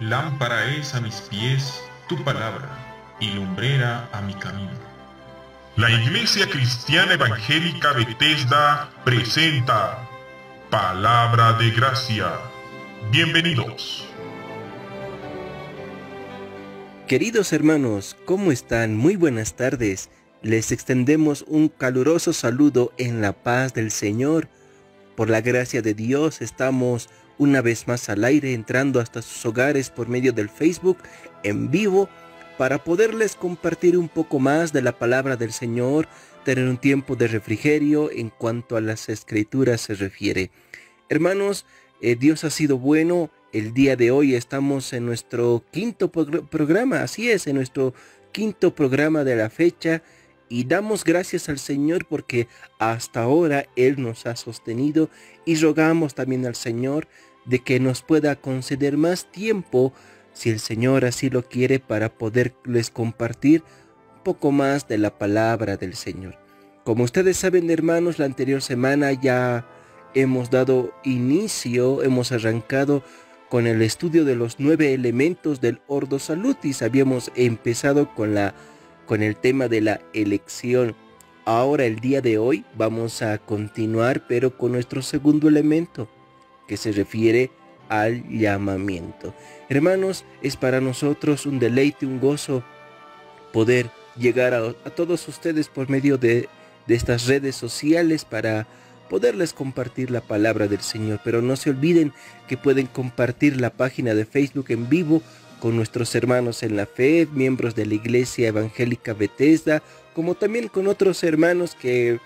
Lámpara es a mis pies tu palabra, y lumbrera a mi camino. La Iglesia Cristiana Evangélica Bethesda presenta Palabra de Gracia. Bienvenidos. Queridos hermanos, ¿cómo están? Muy buenas tardes. Les extendemos un caluroso saludo en la paz del Señor. Por la gracia de Dios estamos una vez más al aire, entrando hasta sus hogares por medio del Facebook en vivo, para poderles compartir un poco más de la palabra del Señor, tener un tiempo de refrigerio en cuanto a las Escrituras se refiere. Hermanos, Dios ha sido bueno. El día de hoy estamos en nuestro quinto programa, así es, en nuestro quinto programa de la fecha, y damos gracias al Señor porque hasta ahora Él nos ha sostenido, y rogamos también al Señor de que nos pueda conceder más tiempo, si el Señor así lo quiere, para poderles compartir un poco más de la palabra del Señor. Como ustedes saben, hermanos, la anterior semana ya hemos dado inicio, hemos arrancado con el estudio de los 9 elementos del Ordo Salutis. Habíamos empezado con el tema de la elección. Ahora, el día de hoy, vamos a continuar, pero con nuestro segundo elemento, que se refiere al llamamiento. Hermanos, es para nosotros un deleite, un gozo poder llegar a todos ustedes por medio de estas redes sociales para poderles compartir la palabra del Señor. Pero no se olviden que pueden compartir la página de Facebook en vivo con nuestros hermanos en la fe, miembros de la Iglesia Evangélica Bethesda, como también con otros hermanos que,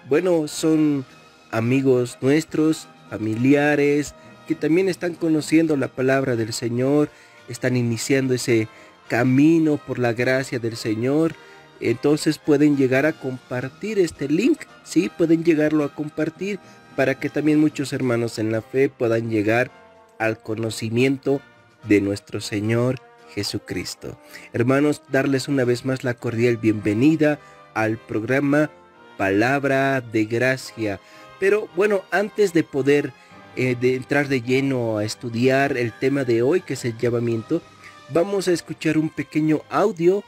bueno, son amigos nuestros, familiares, que también están conociendo la palabra del Señor, están iniciando ese camino por la gracia del Señor. Entonces pueden llegar a compartir este link, sí, pueden llegarlo a compartir para que también muchos hermanos en la fe puedan llegar al conocimiento de nuestro Señor Jesucristo. Hermanos, darles una vez más la cordial bienvenida al programa Palabra de Gracia. Pero bueno, antes de poder de entrar de lleno a estudiar el tema de hoy, que es el llamamiento, vamos a escuchar un pequeño audio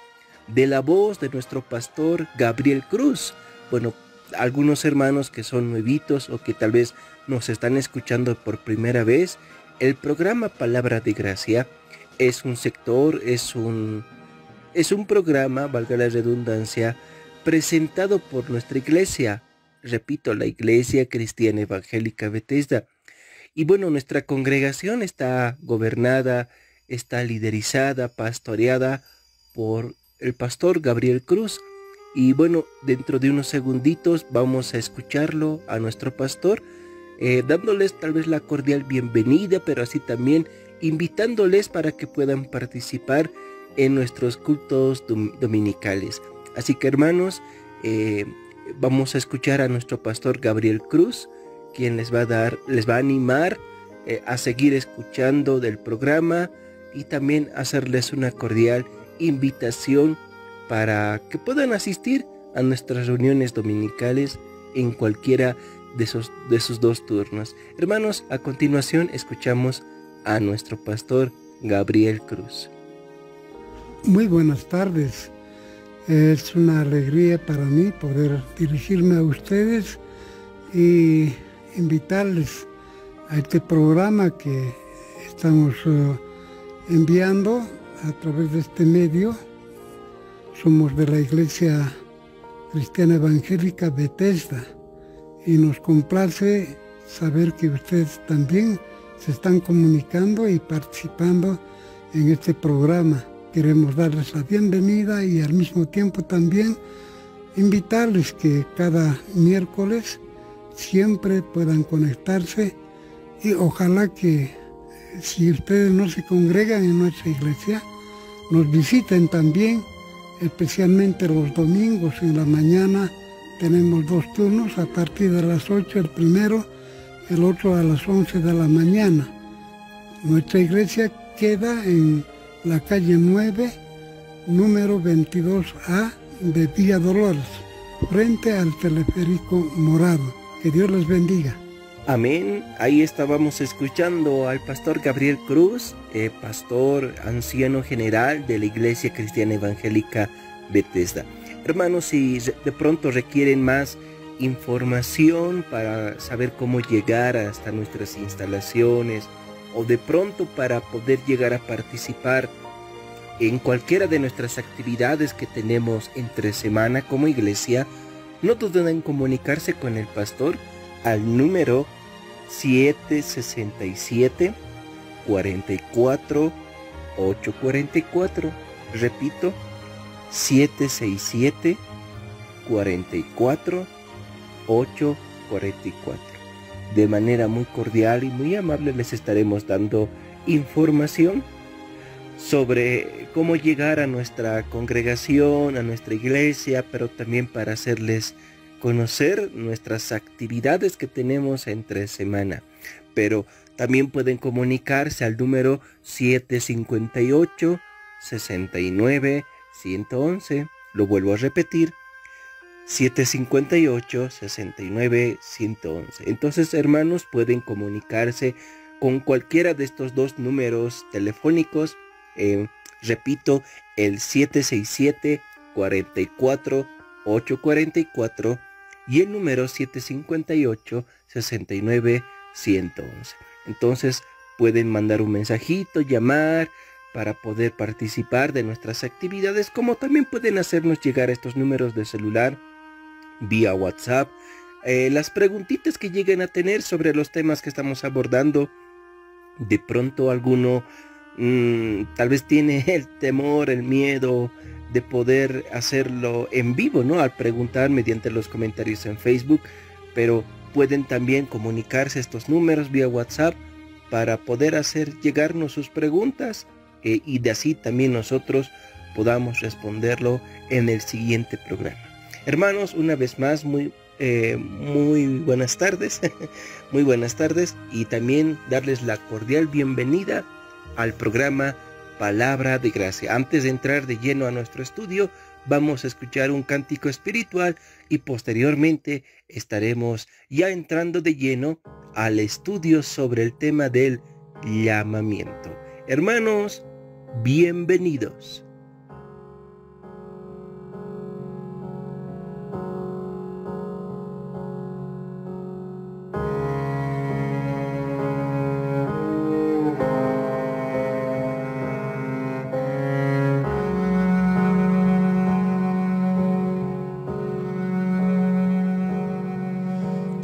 de la voz de nuestro pastor Gabriel Cruz. Bueno, algunos hermanos que son nuevitos o que tal vez nos están escuchando por primera vez, el programa Palabra de Gracia es un sector, es un programa, valga la redundancia, presentado por nuestra iglesia, repito, la Iglesia Cristiana Evangélica Bethesda. Y bueno, nuestra congregación está gobernada, está liderizada, pastoreada por el pastor Gabriel Cruz. Y bueno, dentro de unos segunditos vamos a escucharlo a nuestro pastor, dándoles tal vez la cordial bienvenida, pero así también invitándoles para que puedan participar en nuestros cultos dominicales. Así que, hermanos, vamos a escuchar a nuestro pastor Gabriel Cruz, quien les va a animar a seguir escuchando del programa y también hacerles una cordial invitación para que puedan asistir a nuestras reuniones dominicales en cualquiera de sus dos turnos. Hermanos, a continuación escuchamos a nuestro pastor Gabriel Cruz. Muy buenas tardes. Es una alegría para mí poder dirigirme a ustedes y invitarles a este programa que estamos enviando a través de este medio. Somos de la Iglesia Cristiana Evangélica Bethesda y nos complace saber que ustedes también se están comunicando y participando en este programa. Queremos darles la bienvenida y al mismo tiempo también invitarles que cada miércoles siempre puedan conectarse y ojalá que si ustedes no se congregan en nuestra iglesia, nos visiten también, especialmente los domingos en la mañana. Tenemos 2 turnos a partir de las 8, el primero, el otro a las 11 de la mañana. Nuestra iglesia queda en la calle 9, número 22A de Villa Dolores, frente al teleférico morado. Que Dios les bendiga. Amén. Ahí estábamos escuchando al pastor Gabriel Cruz, pastor anciano general de la Iglesia Cristiana Evangélica Bethesda. Hermanos, si de pronto requieren más información para saber cómo llegar hasta nuestras instalaciones, o de pronto para poder llegar a participar en cualquiera de nuestras actividades que tenemos entre semana como iglesia, no duden en comunicarse con el pastor al número 767 44 844. Repito, 767 44 844. De manera muy cordial y muy amable les estaremos dando información sobre cómo llegar a nuestra congregación, a nuestra iglesia, pero también para hacerles conocer nuestras actividades que tenemos entre semana. Pero también pueden comunicarse al número 758 69 111. Lo vuelvo a repetir, 758 69 111. Entonces, hermanos, pueden comunicarse con cualquiera de estos dos números telefónicos. Repito, el 767 44 844 y el número 758 69 111. Entonces pueden mandar un mensajito, llamar para poder participar de nuestras actividades, como también pueden hacernos llegar estos números de celular vía WhatsApp las preguntitas que lleguen a tener sobre los temas que estamos abordando. De pronto alguno tal vez tiene el temor, el miedo de poder hacerlo en vivo, ¿no? Al preguntar mediante los comentarios en Facebook, pero pueden también comunicarse estos números vía WhatsApp para poder hacer llegarnos sus preguntas y de así también nosotros podamos responderlo en el siguiente programa. Hermanos, una vez más, muy buenas tardes, muy buenas tardes, y también darles la cordial bienvenida al programa Palabra de Gracia. Antes de entrar de lleno a nuestro estudio, vamos a escuchar un cántico espiritual y posteriormente estaremos ya entrando de lleno al estudio sobre el tema del llamamiento. Hermanos, bienvenidos.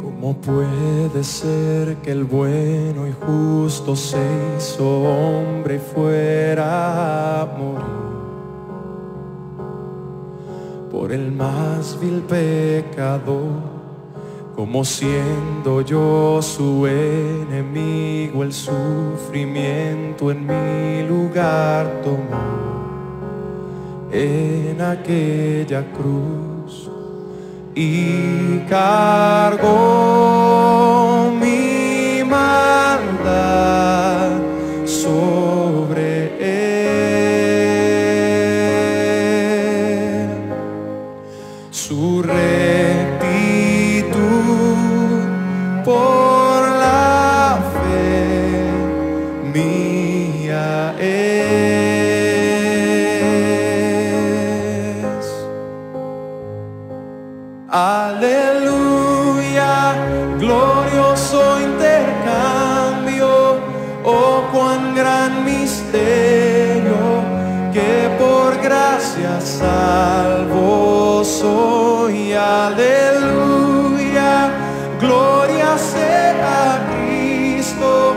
¿Cómo puede ser que el bueno y justo se hizo hombre y fuera a morir por el más vil pecador? Como siendo yo su enemigo, el sufrimiento en mi lugar tomó en aquella cruz y cargó mi maldad sobre él. Su rectitud por la fe mía es. Aleluya, glorioso intercambio, oh cuán gran misterio, que por gracia salvo soy. Aleluya, gloria sea a Cristo,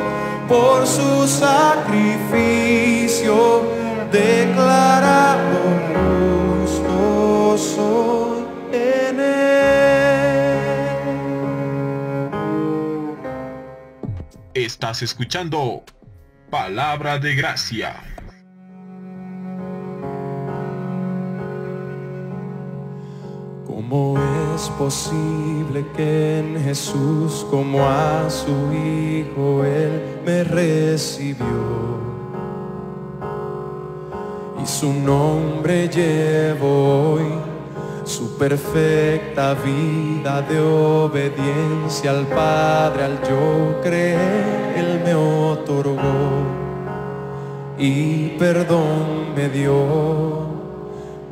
por su sacrificio declarado justo soy en él. Estás escuchando Palabra de Gracia. ¿Cómo es posible que en Jesús, como a su Hijo, Él me recibió? Y su nombre llevo hoy, su perfecta vida de obediencia al Padre, al yo creer, Él me otorgó y perdón me dio,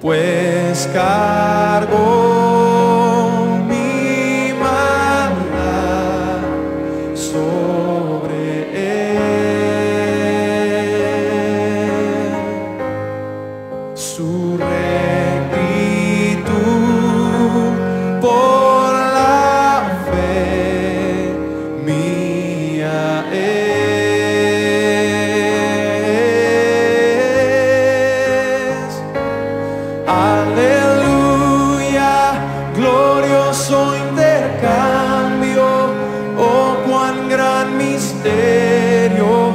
pues cargó mi maldad sobre Él, su rectitud por la fe mía es. Aleluya, glorioso intercambio, oh cuán gran misterio,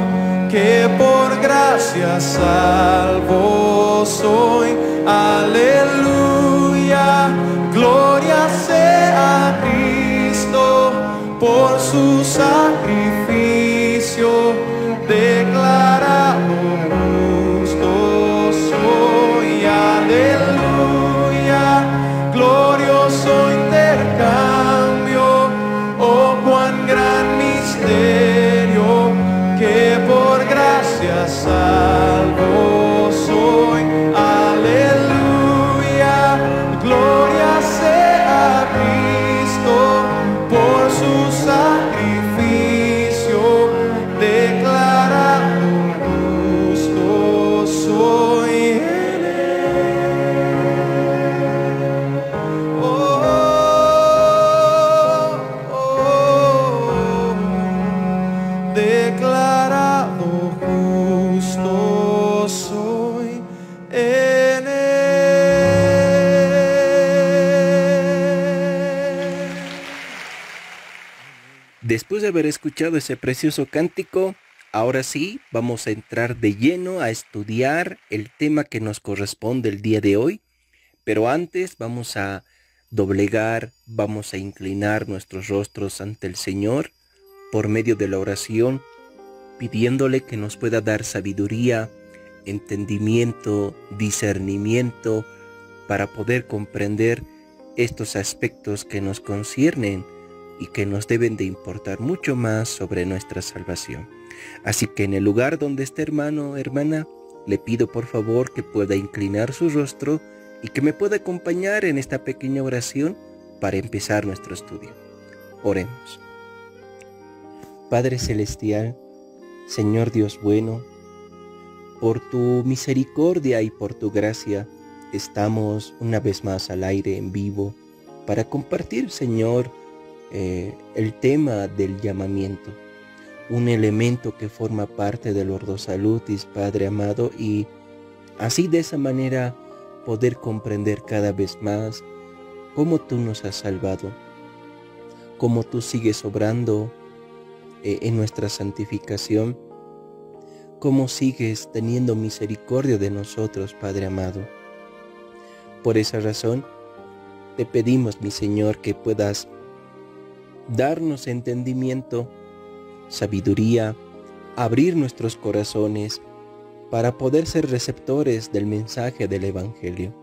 que por gracia salvo soy. Aleluya, gloria sea a Cristo, por su sacrificio declarado justo soy. Aleluya, glorioso intercambio, oh cuán gran misterio, que por gracia salvo soy. Aleluya, gloria sea a Cristo, por su sacrificio declarado justo soy en Él. Oh, oh, oh, declarado justo soy en Él. Después de haber escuchado ese precioso cántico, ahora sí vamos a entrar de lleno a estudiar el tema que nos corresponde el día de hoy. Pero antes vamos a doblegar, vamos a inclinar nuestros rostros ante el Señor por medio de la oración, pidiéndole que nos pueda dar sabiduría, entendimiento, discernimiento, para poder comprender estos aspectos que nos conciernen y que nos deben de importar mucho más sobre nuestra salvación. Así que en el lugar donde esté hermano o hermana, le pido por favor que pueda inclinar su rostro y que me pueda acompañar en esta pequeña oración para empezar nuestro estudio. Oremos. Padre Celestial, Señor Dios bueno, por tu misericordia y por tu gracia, estamos una vez más al aire en vivo para compartir, Señor, el tema del llamamiento, un elemento que forma parte del Ordo Salutis, Padre amado, y así de esa manera poder comprender cada vez más cómo tú nos has salvado, cómo tú sigues obrando en nuestra santificación, cómo sigues teniendo misericordia de nosotros, Padre amado. Por esa razón, te pedimos, mi Señor, que puedas darnos entendimiento, sabiduría, abrir nuestros corazones para poder ser receptores del mensaje del Evangelio.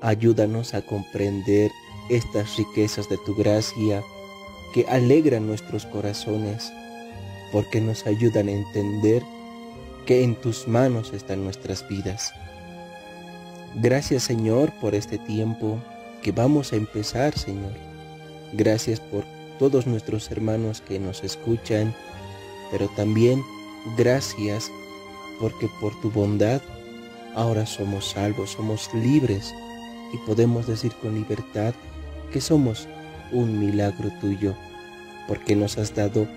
Ayúdanos a comprender estas riquezas de tu gracia que alegran nuestros corazones, porque nos ayudan a entender que en tus manos están nuestras vidas. Gracias, Señor, por este tiempo que vamos a empezar, Señor. Gracias por todos nuestros hermanos que nos escuchan, pero también gracias porque por tu bondad ahora somos salvos, somos libres y podemos decir con libertad que somos un milagro tuyo, porque nos has dado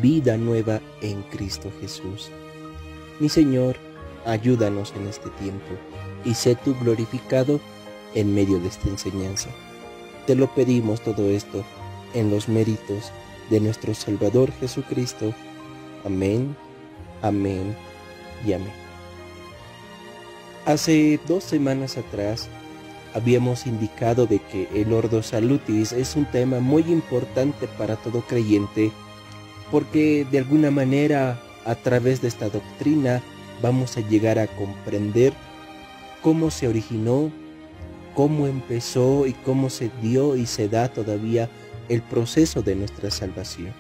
vida nueva en Cristo Jesús. Mi Señor, ayúdanos en este tiempo y sé tú glorificado en medio de esta enseñanza. Te lo pedimos todo esto en los méritos de nuestro Salvador Jesucristo. Amén, amén y amén. Hace 2 semanas atrás habíamos indicado de que el Ordo Salutis es un tema muy importante para todo creyente, porque de alguna manera a través de esta doctrina vamos a llegar a comprender cómo se originó, cómo empezó y cómo se dio y se da todavía el proceso de nuestra salvación.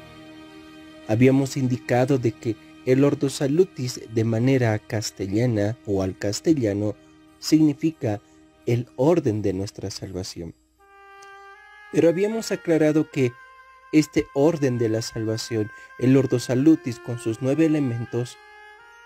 Habíamos indicado de que el Ordo Salutis de manera castellana o al castellano significa el orden de nuestra salvación. Pero habíamos aclarado que este orden de la salvación, el Ordo Salutis con sus 9 elementos,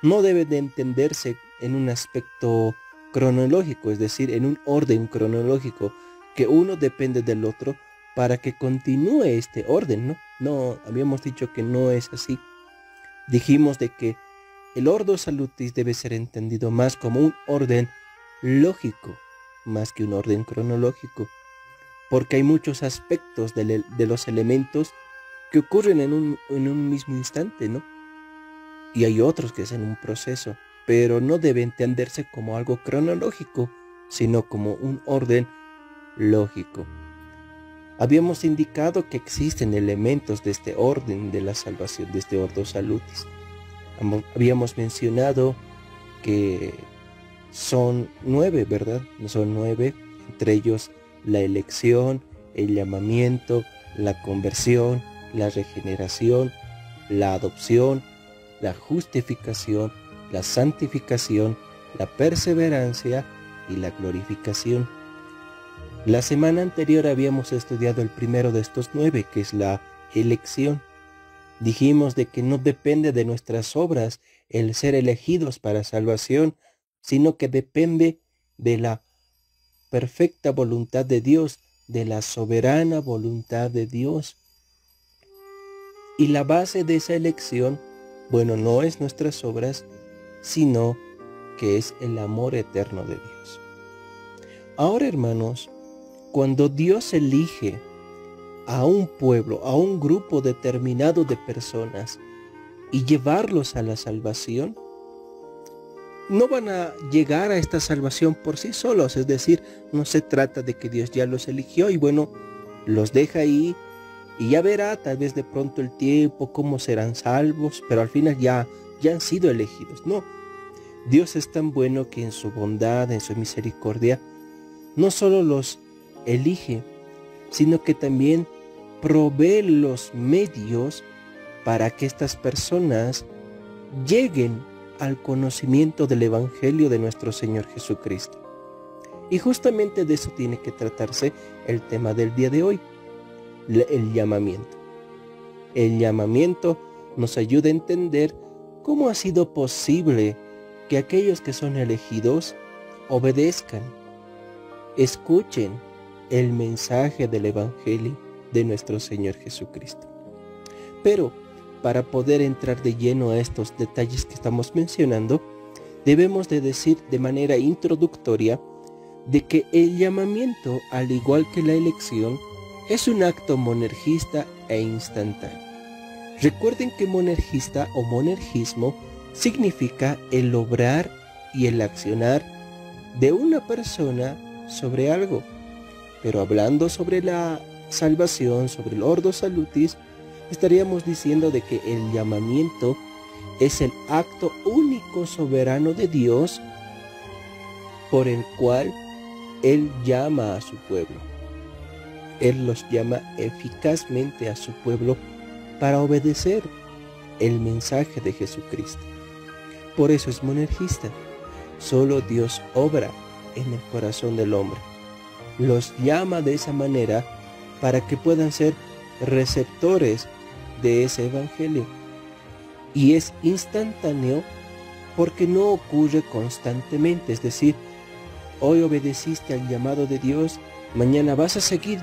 no debe de entenderse en un aspecto cronológico, es decir, en un orden cronológico, que uno depende del otro para que continúe este orden, ¿no? No, habíamos dicho que no es así. Dijimos de que el Ordo Salutis debe ser entendido más como un orden lógico, más que un orden cronológico, porque hay muchos aspectos de los elementos que ocurren en un mismo instante, ¿no? Y hay otros que es en un proceso, pero no debe entenderse como algo cronológico, sino como un orden lógico. Habíamos indicado que existen elementos de este orden de la salvación, de este Ordo Salutis. Habíamos mencionado que son 9, ¿verdad? Son 9, entre ellos la elección, el llamamiento, la conversión, la regeneración, la adopción, la justificación, la santificación, la perseverancia y la glorificación. La semana anterior habíamos estudiado el primero de estos 9, que es la elección. Dijimos de que no depende de nuestras obras el ser elegidos para salvación, sino que depende de la perfecta voluntad de Dios, de la soberana voluntad de Dios. Y la base de esa elección, bueno, no es nuestras obras, sino que es el amor eterno de Dios. Ahora, hermanos, cuando Dios elige a un pueblo, a un grupo determinado de personas y llevarlos a la salvación, no van a llegar a esta salvación por sí solos, es decir, no se trata de que Dios ya los eligió y bueno, los deja ahí y ya verá tal vez de pronto el tiempo cómo serán salvos, pero al final ya han sido elegidos. No, Dios es tan bueno que en su bondad, en su misericordia, no solo los elige, sino que también provee los medios para que estas personas lleguen al conocimiento del Evangelio de nuestro Señor Jesucristo. Y justamente de eso tiene que tratarse el tema del día de hoy, el llamamiento. El llamamiento nos ayuda a entender cómo ha sido posible que aquellos que son elegidos obedezcan, escuchen el mensaje del Evangelio de nuestro Señor Jesucristo. Pero para poder entrar de lleno a estos detalles que estamos mencionando, debemos de decir de manera introductoria de que el llamamiento, al igual que la elección, es un acto monergista e instantáneo. Recuerden que monergista o monergismo significa el obrar y el accionar de una persona sobre algo. Pero hablando sobre la salvación, sobre el Ordo Salutis, estaríamos diciendo de que el llamamiento es el acto único soberano de Dios por el cual Él llama a su pueblo. Él los llama eficazmente a su pueblo para obedecer el mensaje de Jesucristo. Por eso es monergista. Solo Dios obra en el corazón del hombre. Los llama de esa manera para que puedan ser receptores de ese evangelio. Y es instantáneo porque no ocurre constantemente. Es decir, hoy obedeciste al llamado de Dios, mañana vas a seguir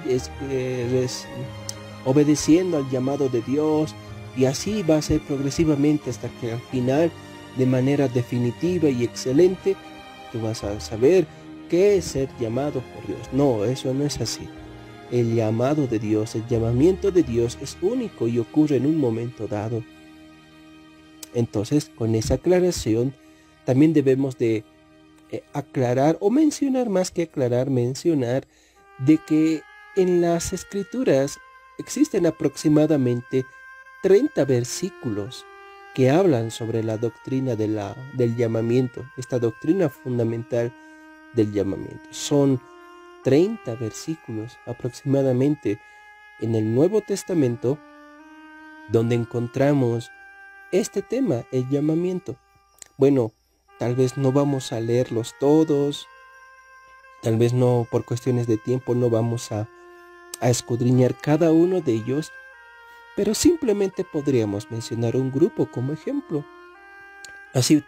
obedeciendo al llamado de Dios, y así va a ser progresivamente hasta que al final, de manera definitiva y excelente, tú vas a saber qué es ser llamado por Dios. No, eso no es así. El llamado de Dios, el llamamiento de Dios es único y ocurre en un momento dado. Entonces, con esa aclaración, también debemos de aclarar o mencionar, más que aclarar, mencionar de que en las Escrituras existen aproximadamente 30 versículos que hablan sobre la doctrina del llamamiento, esta doctrina fundamental del llamamiento. Son 30 versículos aproximadamente en el Nuevo Testamento donde encontramos este tema, el llamamiento. Bueno, tal vez no vamos a leerlos todos, tal vez no, por cuestiones de tiempo no vamos a escudriñar cada uno de ellos, pero simplemente podríamos mencionar un grupo como ejemplo. Así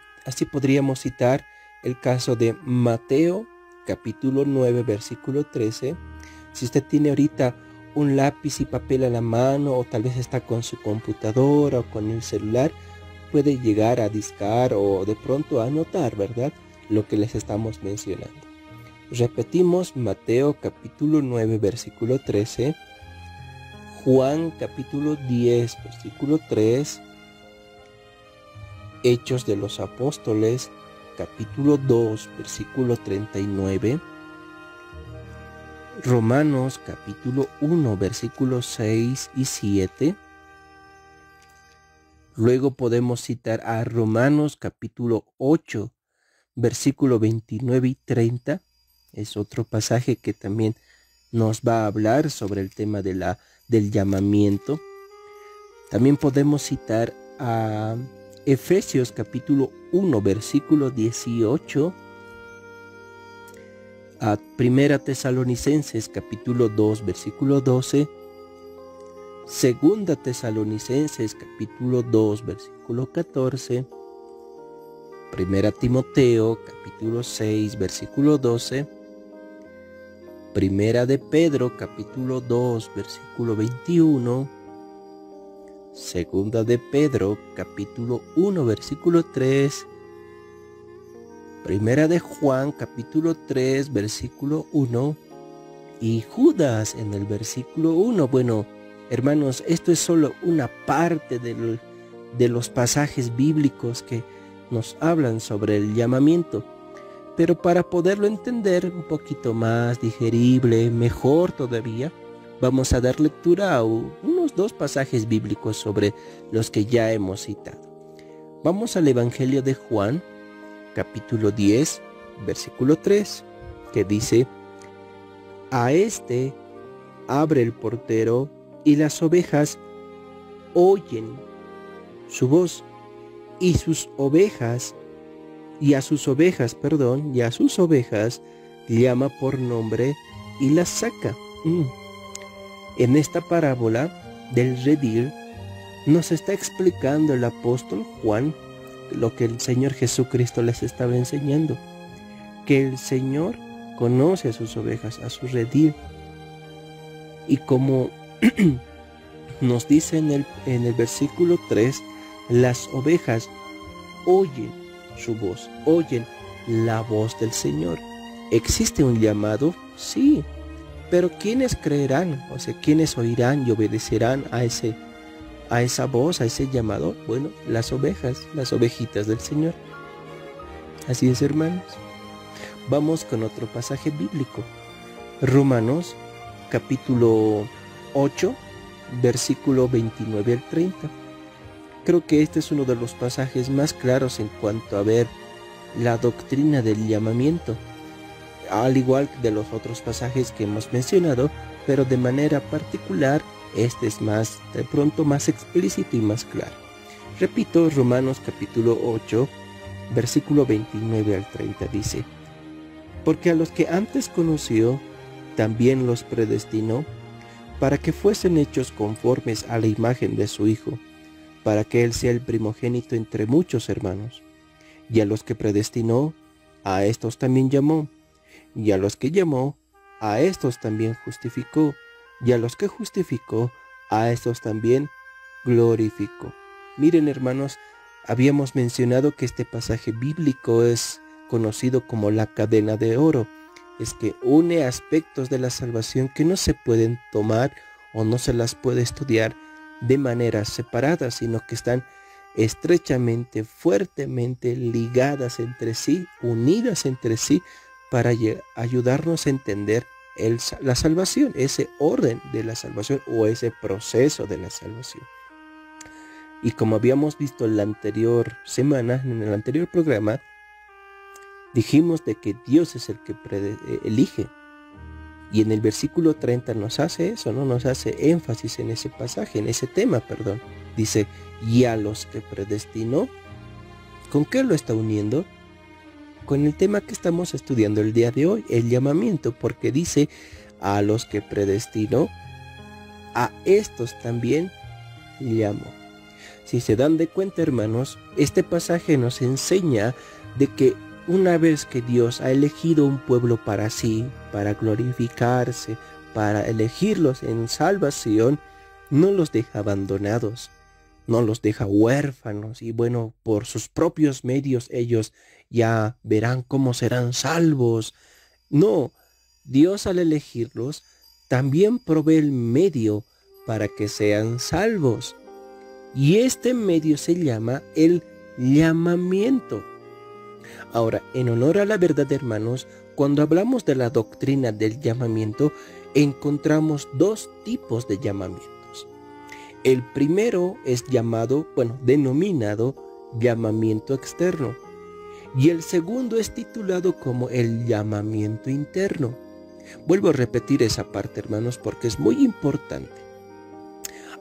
podríamos citar el caso de Mateo, capítulo 9, versículo 13. Si usted tiene ahorita un lápiz y papel a la mano, o tal vez está con su computadora o con el celular, puede llegar a discar o de pronto a anotar, ¿verdad?, lo que les estamos mencionando. Repetimos: Mateo capítulo 9, versículo 13, Juan capítulo 10, versículo 3, Hechos de los Apóstoles capítulo 2, versículo 39, Romanos capítulo 1, versículos 6 y 7. Luego podemos citar a Romanos capítulo 8, versículo 29 y 30. Es otro pasaje que también nos va a hablar sobre el tema del llamamiento. También podemos citar a Efesios capítulo 1, versículo 18. A Primera Tesalonicenses capítulo 2, versículo 12. Segunda Tesalonicenses capítulo 2, versículo 14. Primera Timoteo capítulo 6, versículo 12. Primera de Pedro capítulo 2, versículo 21. Segunda de Pedro capítulo 1, versículo 3. Primera de Juan capítulo 3, versículo 1. Y Judas en el versículo 1. Bueno, hermanos, esto es solo una parte de los pasajes bíblicos que nos hablan sobre el llamamiento. Pero para poderlo entender un poquito más digerible, mejor todavía, vamos a dar lectura a unos 2 pasajes bíblicos sobre los que ya hemos citado. Vamos al Evangelio de Juan, capítulo 10, versículo 3, que dice: A este abre el portero, y las ovejas oyen su voz, y a sus ovejas llama por nombre y las saca. En esta parábola del redil nos está explicando el apóstol Juan lo que el Señor Jesucristo les estaba enseñando, que el Señor conoce a sus ovejas, a su redil, y como nos dice en el versículo 3, las ovejas oyen su voz, oyen la voz del Señor. ¿Existe un llamado? Sí, pero ¿quiénes creerán? O sea, ¿quiénes oirán y obedecerán a esa voz, a ese llamado? Bueno, las ovejas, las ovejitas del Señor. Así es, hermanos. Vamos con otro pasaje bíblico. Romanos capítulo 8, versículo 29 al 30. Creo que este es uno de los pasajes más claros en cuanto a ver la doctrina del llamamiento, al igual que de los otros pasajes que hemos mencionado, pero de manera particular este es de pronto más explícito y más claro. Repito, Romanos capítulo 8, versículo 29 al 30 dice: Porque a los que antes conoció, también los predestinó, para que fuesen hechos conformes a la imagen de su Hijo, para que Él sea el primogénito entre muchos hermanos. Y a los que predestinó, a estos también llamó. Y a los que llamó, a estos también justificó. Y a los que justificó, a estos también glorificó. Miren, hermanos, habíamos mencionado que este pasaje bíblico es conocido como la cadena de oro. Es que une aspectos de la salvación que no se pueden tomar o no se las puede estudiar de manera separada, sino que están estrechamente, fuertemente ligadas entre sí, unidas entre sí, para ayudarnos a entender la salvación, ese orden de la salvación o ese proceso de la salvación. Y como habíamos visto en la anterior semana, en el anterior programa, dijimos de que Dios es el que elige. Y en el versículo 30 nos hace eso, ¿no? Nos hace énfasis en ese pasaje, en ese tema, perdón. Dice, y a los que predestinó. ¿Con qué lo está uniendo? Con el tema que estamos estudiando el día de hoy, el llamamiento, porque dice, a los que predestinó, a estos también llamó. Si se dan de cuenta, hermanos, este pasaje nos enseña de que una vez que Dios ha elegido un pueblo para sí, para glorificarse, para elegirlos en salvación, no los deja abandonados, no los deja huérfanos y bueno, por sus propios medios ellos ya verán cómo serán salvos. No, Dios al elegirlos también provee el medio para que sean salvos. Y este medio se llama el llamamiento. Ahora, en honor a la verdad, hermanos, cuando hablamos de la doctrina del llamamiento, encontramos dos tipos de llamamientos. El primero es denominado llamamiento externo. Y el segundo es titulado como el llamamiento interno. Vuelvo a repetir esa parte, hermanos, porque es muy importante.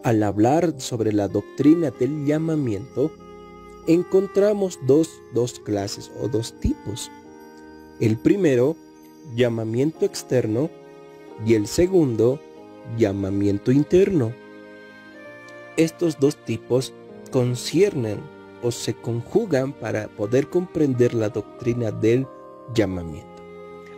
Al hablar sobre la doctrina del llamamiento, encontramos dos clases o dos tipos. El primero, llamamiento externo, y el segundo, llamamiento interno. Estos dos tipos conciernen o se conjugan para poder comprender la doctrina del llamamiento.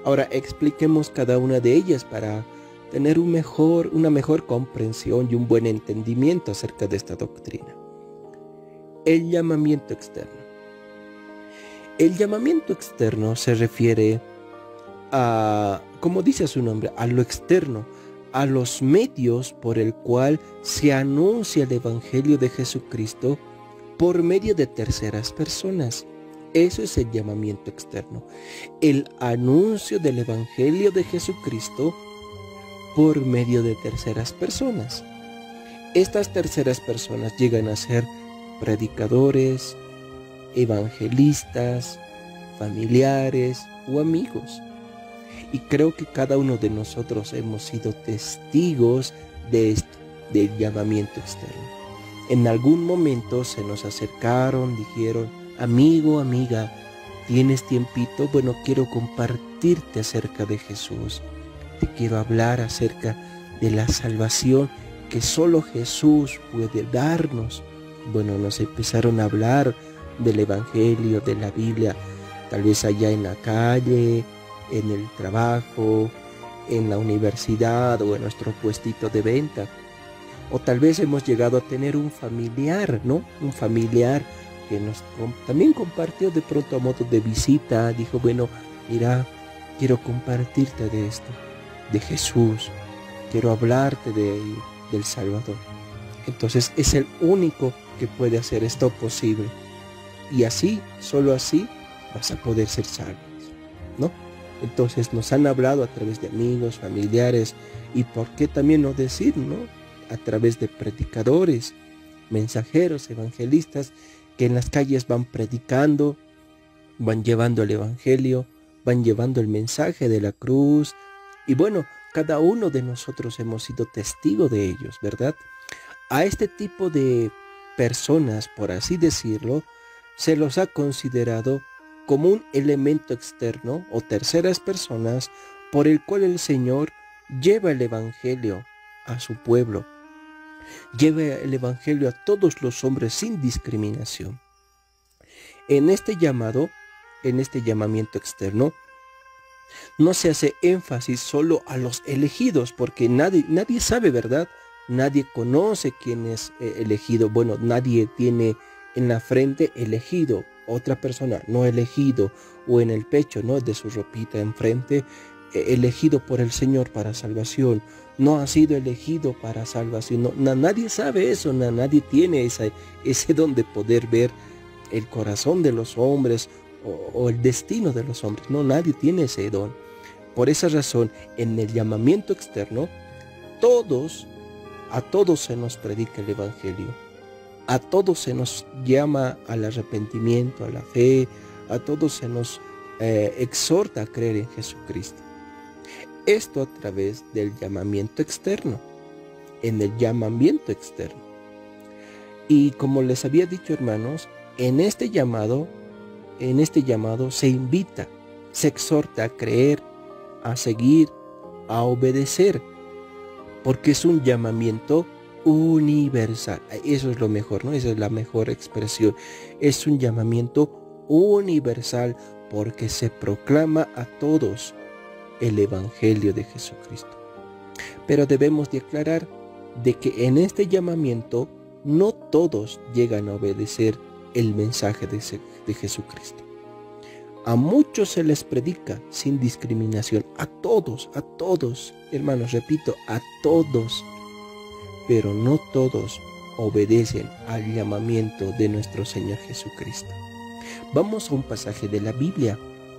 Ahora expliquemos cada una de ellas para tener una mejor comprensión y un buen entendimiento acerca de esta doctrina. El llamamiento externo. El llamamiento externo se refiere a, como dice su nombre, a lo externo, a los medios por el cual se anuncia el Evangelio de Jesucristo por medio de terceras personas. Eso es el llamamiento externo. El anuncio del Evangelio de Jesucristo por medio de terceras personas. Estas terceras personas llegan a ser predicadores, evangelistas, familiares o amigos. Y creo que cada uno de nosotros hemos sido testigos de esto, del llamamiento externo. En algún momento se nos acercaron, dijeron, amigo, amiga, ¿tienes tiempito? Bueno, quiero compartirte acerca de Jesús. Te quiero hablar acerca de la salvación que solo Jesús puede darnos. Bueno, nos empezaron a hablar del Evangelio, de la Biblia, tal vez allá en la calle, en el trabajo, en la universidad o en nuestro puestito de venta. O tal vez hemos llegado a tener un familiar, ¿no? Un familiar que nos también compartió de pronto a modo de visita. Dijo, bueno, mira, quiero compartirte de esto, de Jesús. Quiero hablarte del Salvador. Entonces es el único que puede hacer esto posible. Y así, solo así, vas a poder ser salvos, ¿no? Entonces nos han hablado a través de amigos, familiares, y por qué también no decir, ¿no? A través de predicadores, mensajeros, evangelistas, que en las calles van predicando, van llevando el Evangelio, van llevando el mensaje de la cruz. Y bueno, cada uno de nosotros hemos sido testigo de ellos, ¿verdad? A este tipo de personas, por así decirlo, se los ha considerado como un elemento externo o terceras personas por el cual el Señor lleva el Evangelio a su pueblo. Lleva el Evangelio a todos los hombres sin discriminación. En este llamamiento externo, no se hace énfasis solo a los elegidos, porque nadie sabe, ¿verdad? Nadie conoce quién es elegido. Bueno, nadie tiene en la frente elegido, otra persona no elegido, o en el pecho, ¿no? De su ropita enfrente, elegido por el Señor para salvación. No ha sido elegido para salvación. No, nadie sabe eso, nadie tiene ese don de poder ver el corazón de los hombres o el destino de los hombres. No, nadie tiene ese don. Por esa razón, en el llamamiento externo, a todos se nos predica el Evangelio. A todos se nos llama al arrepentimiento, a la fe. A todos se nos exhorta a creer en Jesucristo. Esto a través del llamamiento externo, en el llamamiento externo. Y como les había dicho, hermanos, en este llamado se invita, se exhorta a creer, a seguir, a obedecer, porque es un llamamiento universal. Eso es lo mejor, ¿no? Esa es la mejor expresión. Es un llamamiento universal porque se proclama a todos el Evangelio de Jesucristo. Pero debemos de aclarar de que en este llamamiento no todos llegan a obedecer el mensaje de Jesucristo. A muchos se les predica sin discriminación, a todos, hermanos, repito, a todos. Pero no todos obedecen al llamamiento de nuestro Señor Jesucristo. Vamos a un pasaje de la Biblia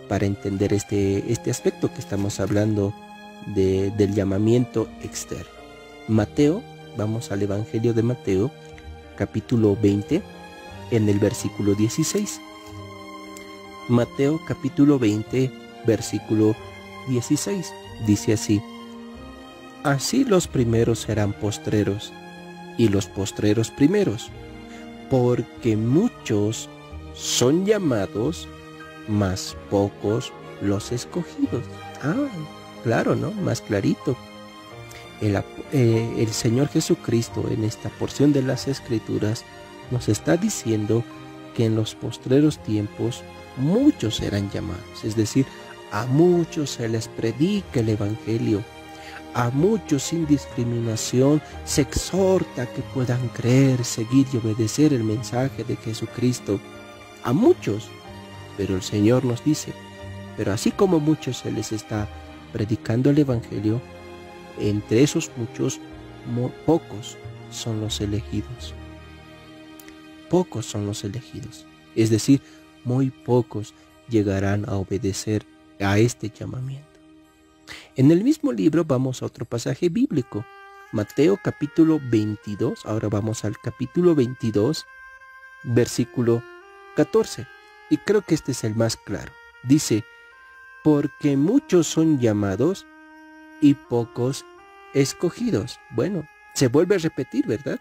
para entender este aspecto que estamos hablando del llamamiento externo. Mateo, vamos al Evangelio de Mateo, capítulo 20, en el versículo 16. Mateo capítulo 20, versículo 16, dice así: Así los primeros serán postreros, y los postreros primeros, porque muchos son llamados, mas pocos los escogidos. Claro, ¿no? Más clarito. El Señor Jesucristo en esta porción de las Escrituras nos está diciendo que en los postreros tiempos muchos serán llamados, es decir, a muchos se les predica el Evangelio, a muchos sin discriminación se exhorta que puedan creer, seguir y obedecer el mensaje de Jesucristo, a muchos. Pero el Señor nos dice, pero así como muchos se les está predicando el Evangelio, entre esos muchos, pocos son los elegidos. Pocos son los elegidos. Es decir, muy pocos llegarán a obedecer a este llamamiento. En el mismo libro vamos a otro pasaje bíblico. Mateo capítulo 22. Ahora vamos al capítulo 22, versículo 14. Y creo que este es el más claro. Dice, porque muchos son llamados y pocos escogidos. Bueno, se vuelve a repetir, ¿verdad?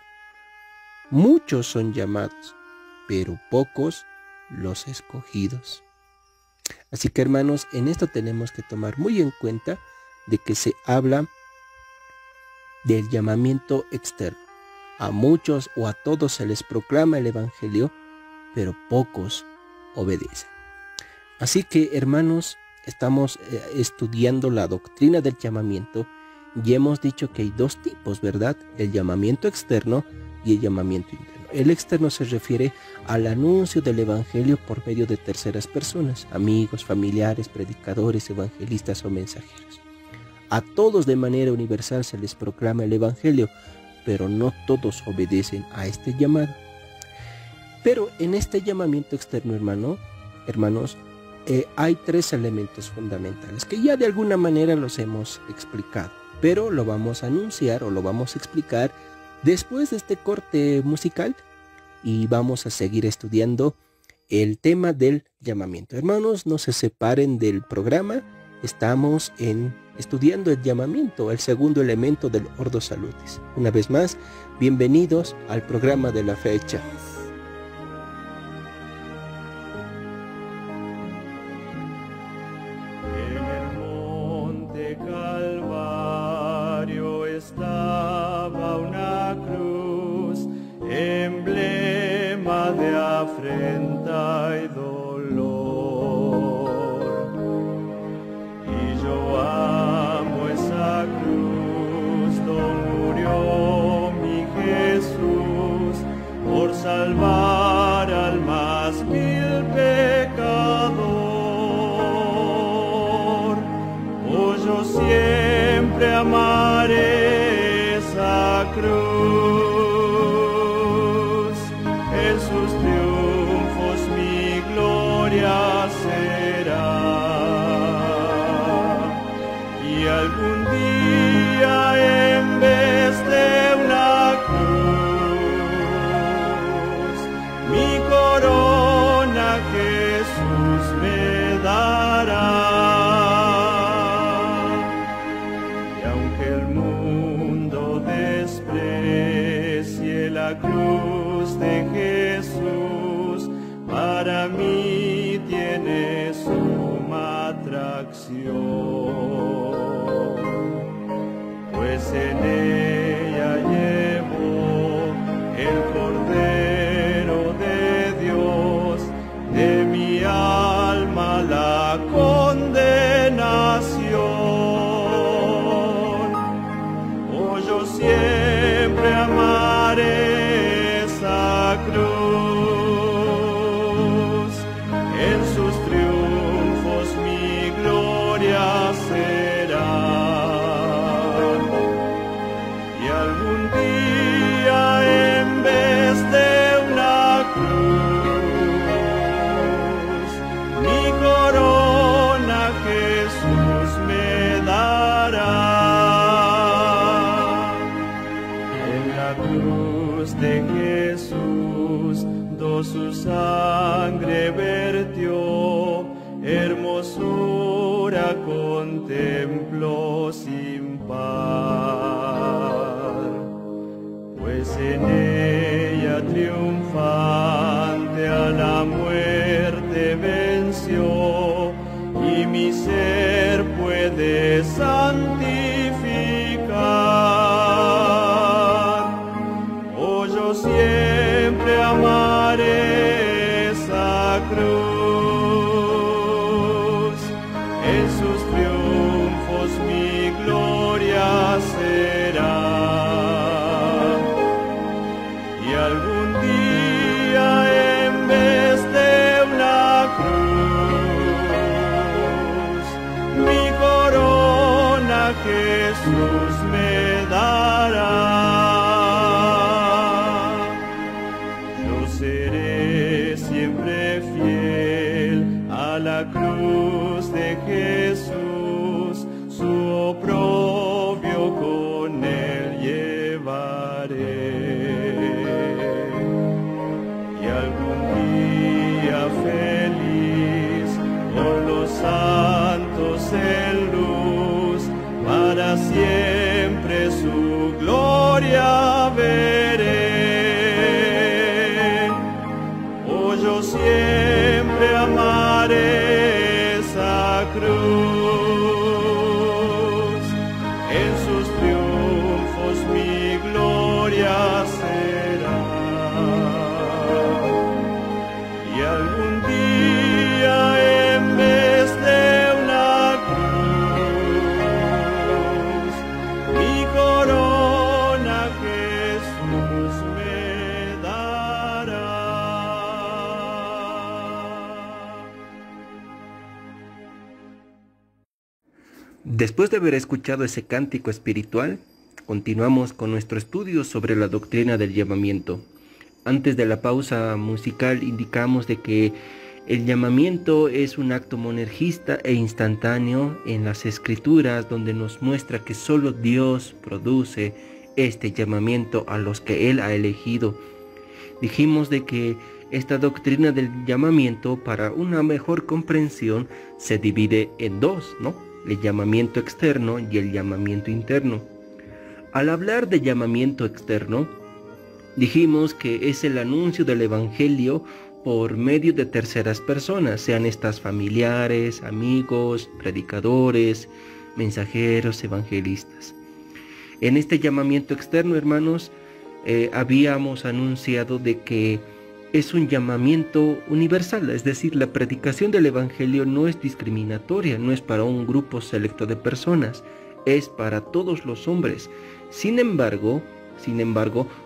Muchos son llamados, pero pocos los escogidos. Así que, hermanos, en esto tenemos que tomar muy en cuenta de que se habla del llamamiento externo. A muchos o a todos se les proclama el Evangelio, pero pocos obedecen. Así que, hermanos, estamos estudiando la doctrina del llamamiento y hemos dicho que hay dos tipos, ¿verdad? El llamamiento externo y el llamamiento interno. El externo se refiere al anuncio del Evangelio por medio de terceras personas, amigos, familiares, predicadores, evangelistas o mensajeros. A todos de manera universal se les proclama el Evangelio, pero no todos obedecen a este llamado. Pero en este llamamiento externo, hermanos, hay tres elementos fundamentales que ya de alguna manera los hemos explicado, pero lo vamos a anunciar o lo vamos a explicar después de este corte musical y vamos a seguir estudiando el tema del llamamiento. Hermanos, no se separen del programa, estamos estudiando el llamamiento, el segundo elemento del Ordo Salutis. Una vez más, bienvenidos al programa de la fecha. Estaba una cruz, emblema de afrenta y dolor. Y yo amo esa cruz, donde murió mi Jesús, por salvar al más vil pecador. Oh, yo siempre amaré esa cruz, en sus triunfos mi gloria será. Y algún día en vez de una cruz, mi corona Jesús me dará. para mí tiene suma atracción, pues en ella llevo el Cordero de Dios, de mi alma la condenación. Oh, yo siempre amaré esa cruz, en sus triunfos mi gloria será. Y algún día en vez de una cruz, mi corona Jesús me dará. En la cruz de Jesús su sangre vertió, hermosura contempló sin par, pues en ella triunfante a la muerte venció, y mi ser puede santificar. Oh, yo siempre amaré esa cruz, en sus triunfos mi gloria será. Y algún día en vez de una cruz, mi corona Jesús me dará. La cruz de Jesús, su oprobio con él llevaré. Y algún día feliz, con los santos en luz, para siempre su gloria veré. Oh, yo siempre amaré esa cruz, en sus triunfos mi gloria será. Y algún día en vez de una cruz, mi corona Jesús me dará. Después de haber escuchado ese cántico espiritual, continuamos con nuestro estudio sobre la doctrina del llamamiento. Antes de la pausa musical indicamos de que el llamamiento es un acto monergista e instantáneo en las Escrituras, donde nos muestra que solo Dios produce este llamamiento a los que Él ha elegido. Dijimos de que esta doctrina del llamamiento, para una mejor comprensión, se divide en dos, ¿no? El llamamiento externo y el llamamiento interno. Al hablar de llamamiento externo, dijimos que es el anuncio del Evangelio por medio de terceras personas, sean estas familiares, amigos, predicadores, mensajeros, evangelistas. En este llamamiento externo, hermanos, habíamos anunciado de que es un llamamiento universal, es decir, la predicación del Evangelio no es discriminatoria, no es para un grupo selecto de personas, es para todos los hombres. Sin embargo,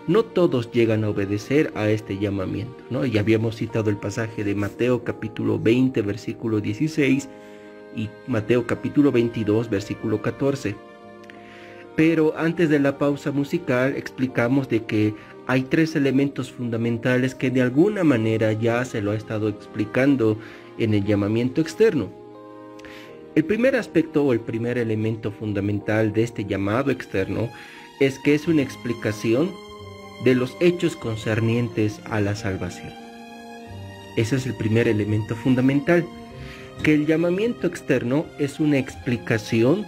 no todos llegan a obedecer a este llamamiento, ¿no? Ya habíamos citado el pasaje de Mateo capítulo 20, versículo 16 y Mateo capítulo 22, versículo 14. Pero antes de la pausa musical explicamos de que hay tres elementos fundamentales que de alguna manera ya se lo ha estado explicando en el llamamiento externo. El primer aspecto o el primer elemento fundamental de este llamado externo es que es una explicación de los hechos concernientes a la salvación. Ese es el primer elemento fundamental, que el llamamiento externo es una explicación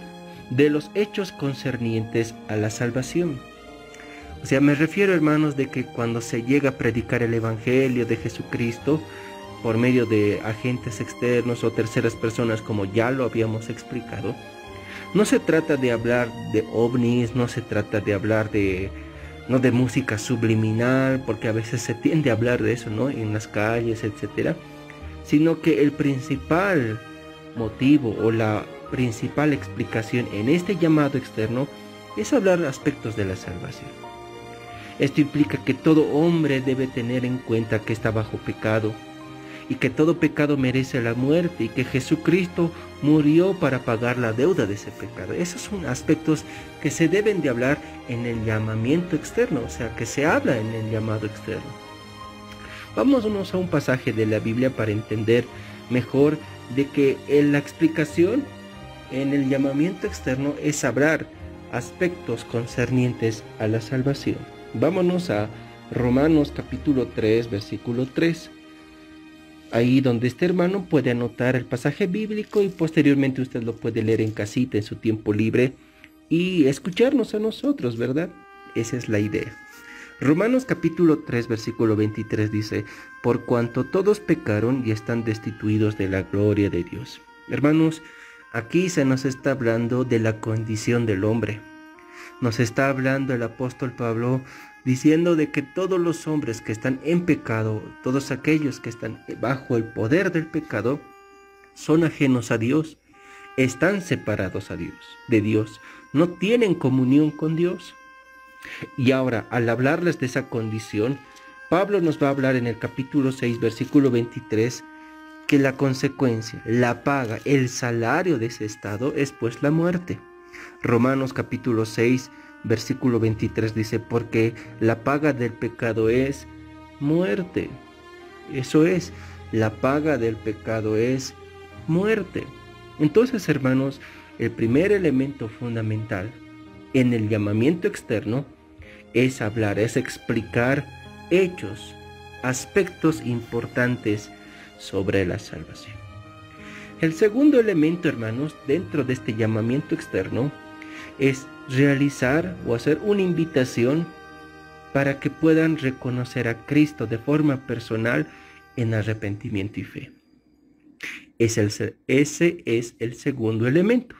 de los hechos concernientes a la salvación. O sea, me refiero, hermanos, de que cuando se llega a predicar el Evangelio de Jesucristo, por medio de agentes externos o terceras personas, como ya lo habíamos explicado. No se trata de hablar de ovnis, no se trata de hablar de música subliminal, porque a veces se tiende a hablar de eso, ¿no?, en las calles, etcétera, sino que el principal motivo o la principal explicación en este llamado externo es hablar de aspectos de la salvación. Esto implica que todo hombre debe tener en cuenta que está bajo pecado y que todo pecado merece la muerte y que Jesucristo murió para pagar la deuda de ese pecado. Esos son aspectos que se deben de hablar en el llamamiento externo, o sea, que se habla en el llamado externo. Vámonos a un pasaje de la Biblia para entender mejor de que la explicación en el llamamiento externo es hablar aspectos concernientes a la salvación. Vámonos a Romanos capítulo 3, versículo 3. Ahí donde este hermano puede anotar el pasaje bíblico y posteriormente usted lo puede leer en casita en su tiempo libre y escucharnos a nosotros, ¿verdad? Esa es la idea. Romanos capítulo 3 versículo 23 dice: por cuanto todos pecaron y están destituidos de la gloria de Dios. Hermanos, aquí se nos está hablando de la condición del hombre. Nos está hablando el apóstol Pablo diciendo de que todos los hombres que están en pecado, todos aquellos que están bajo el poder del pecado, son ajenos a Dios, están separados de Dios, no tienen comunión con Dios. Y ahora, al hablarles de esa condición, Pablo nos va a hablar en el capítulo 6, versículo 23, que la consecuencia, la paga, el salario de ese estado es pues la muerte. Romanos capítulo 6, versículo 23 dice: porque la paga del pecado es muerte. Eso es, la paga del pecado es muerte. Entonces, hermanos, el primer elemento fundamental en el llamamiento externo es hablar, es explicar hechos, aspectos importantes sobre la salvación. El segundo elemento, hermanos, dentro de este llamamiento externo es realizar o hacer una invitación para que puedan reconocer a Cristo de forma personal en arrepentimiento y fe. Ese es el segundo elemento.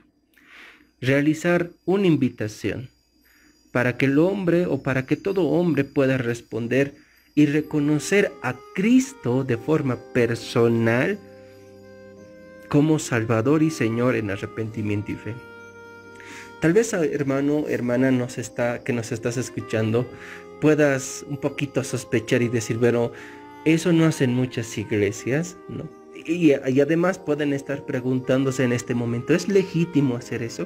Realizar una invitación para que el hombre o para que todo hombre pueda responder y reconocer a Cristo de forma personal como Salvador y Señor en arrepentimiento y fe. Tal vez, hermano, hermana, que nos estás escuchando, puedas un poquito sospechar y decir: bueno, eso no hacen muchas iglesias, ¿no? Y además pueden estar preguntándose en este momento: ¿es legítimo hacer eso?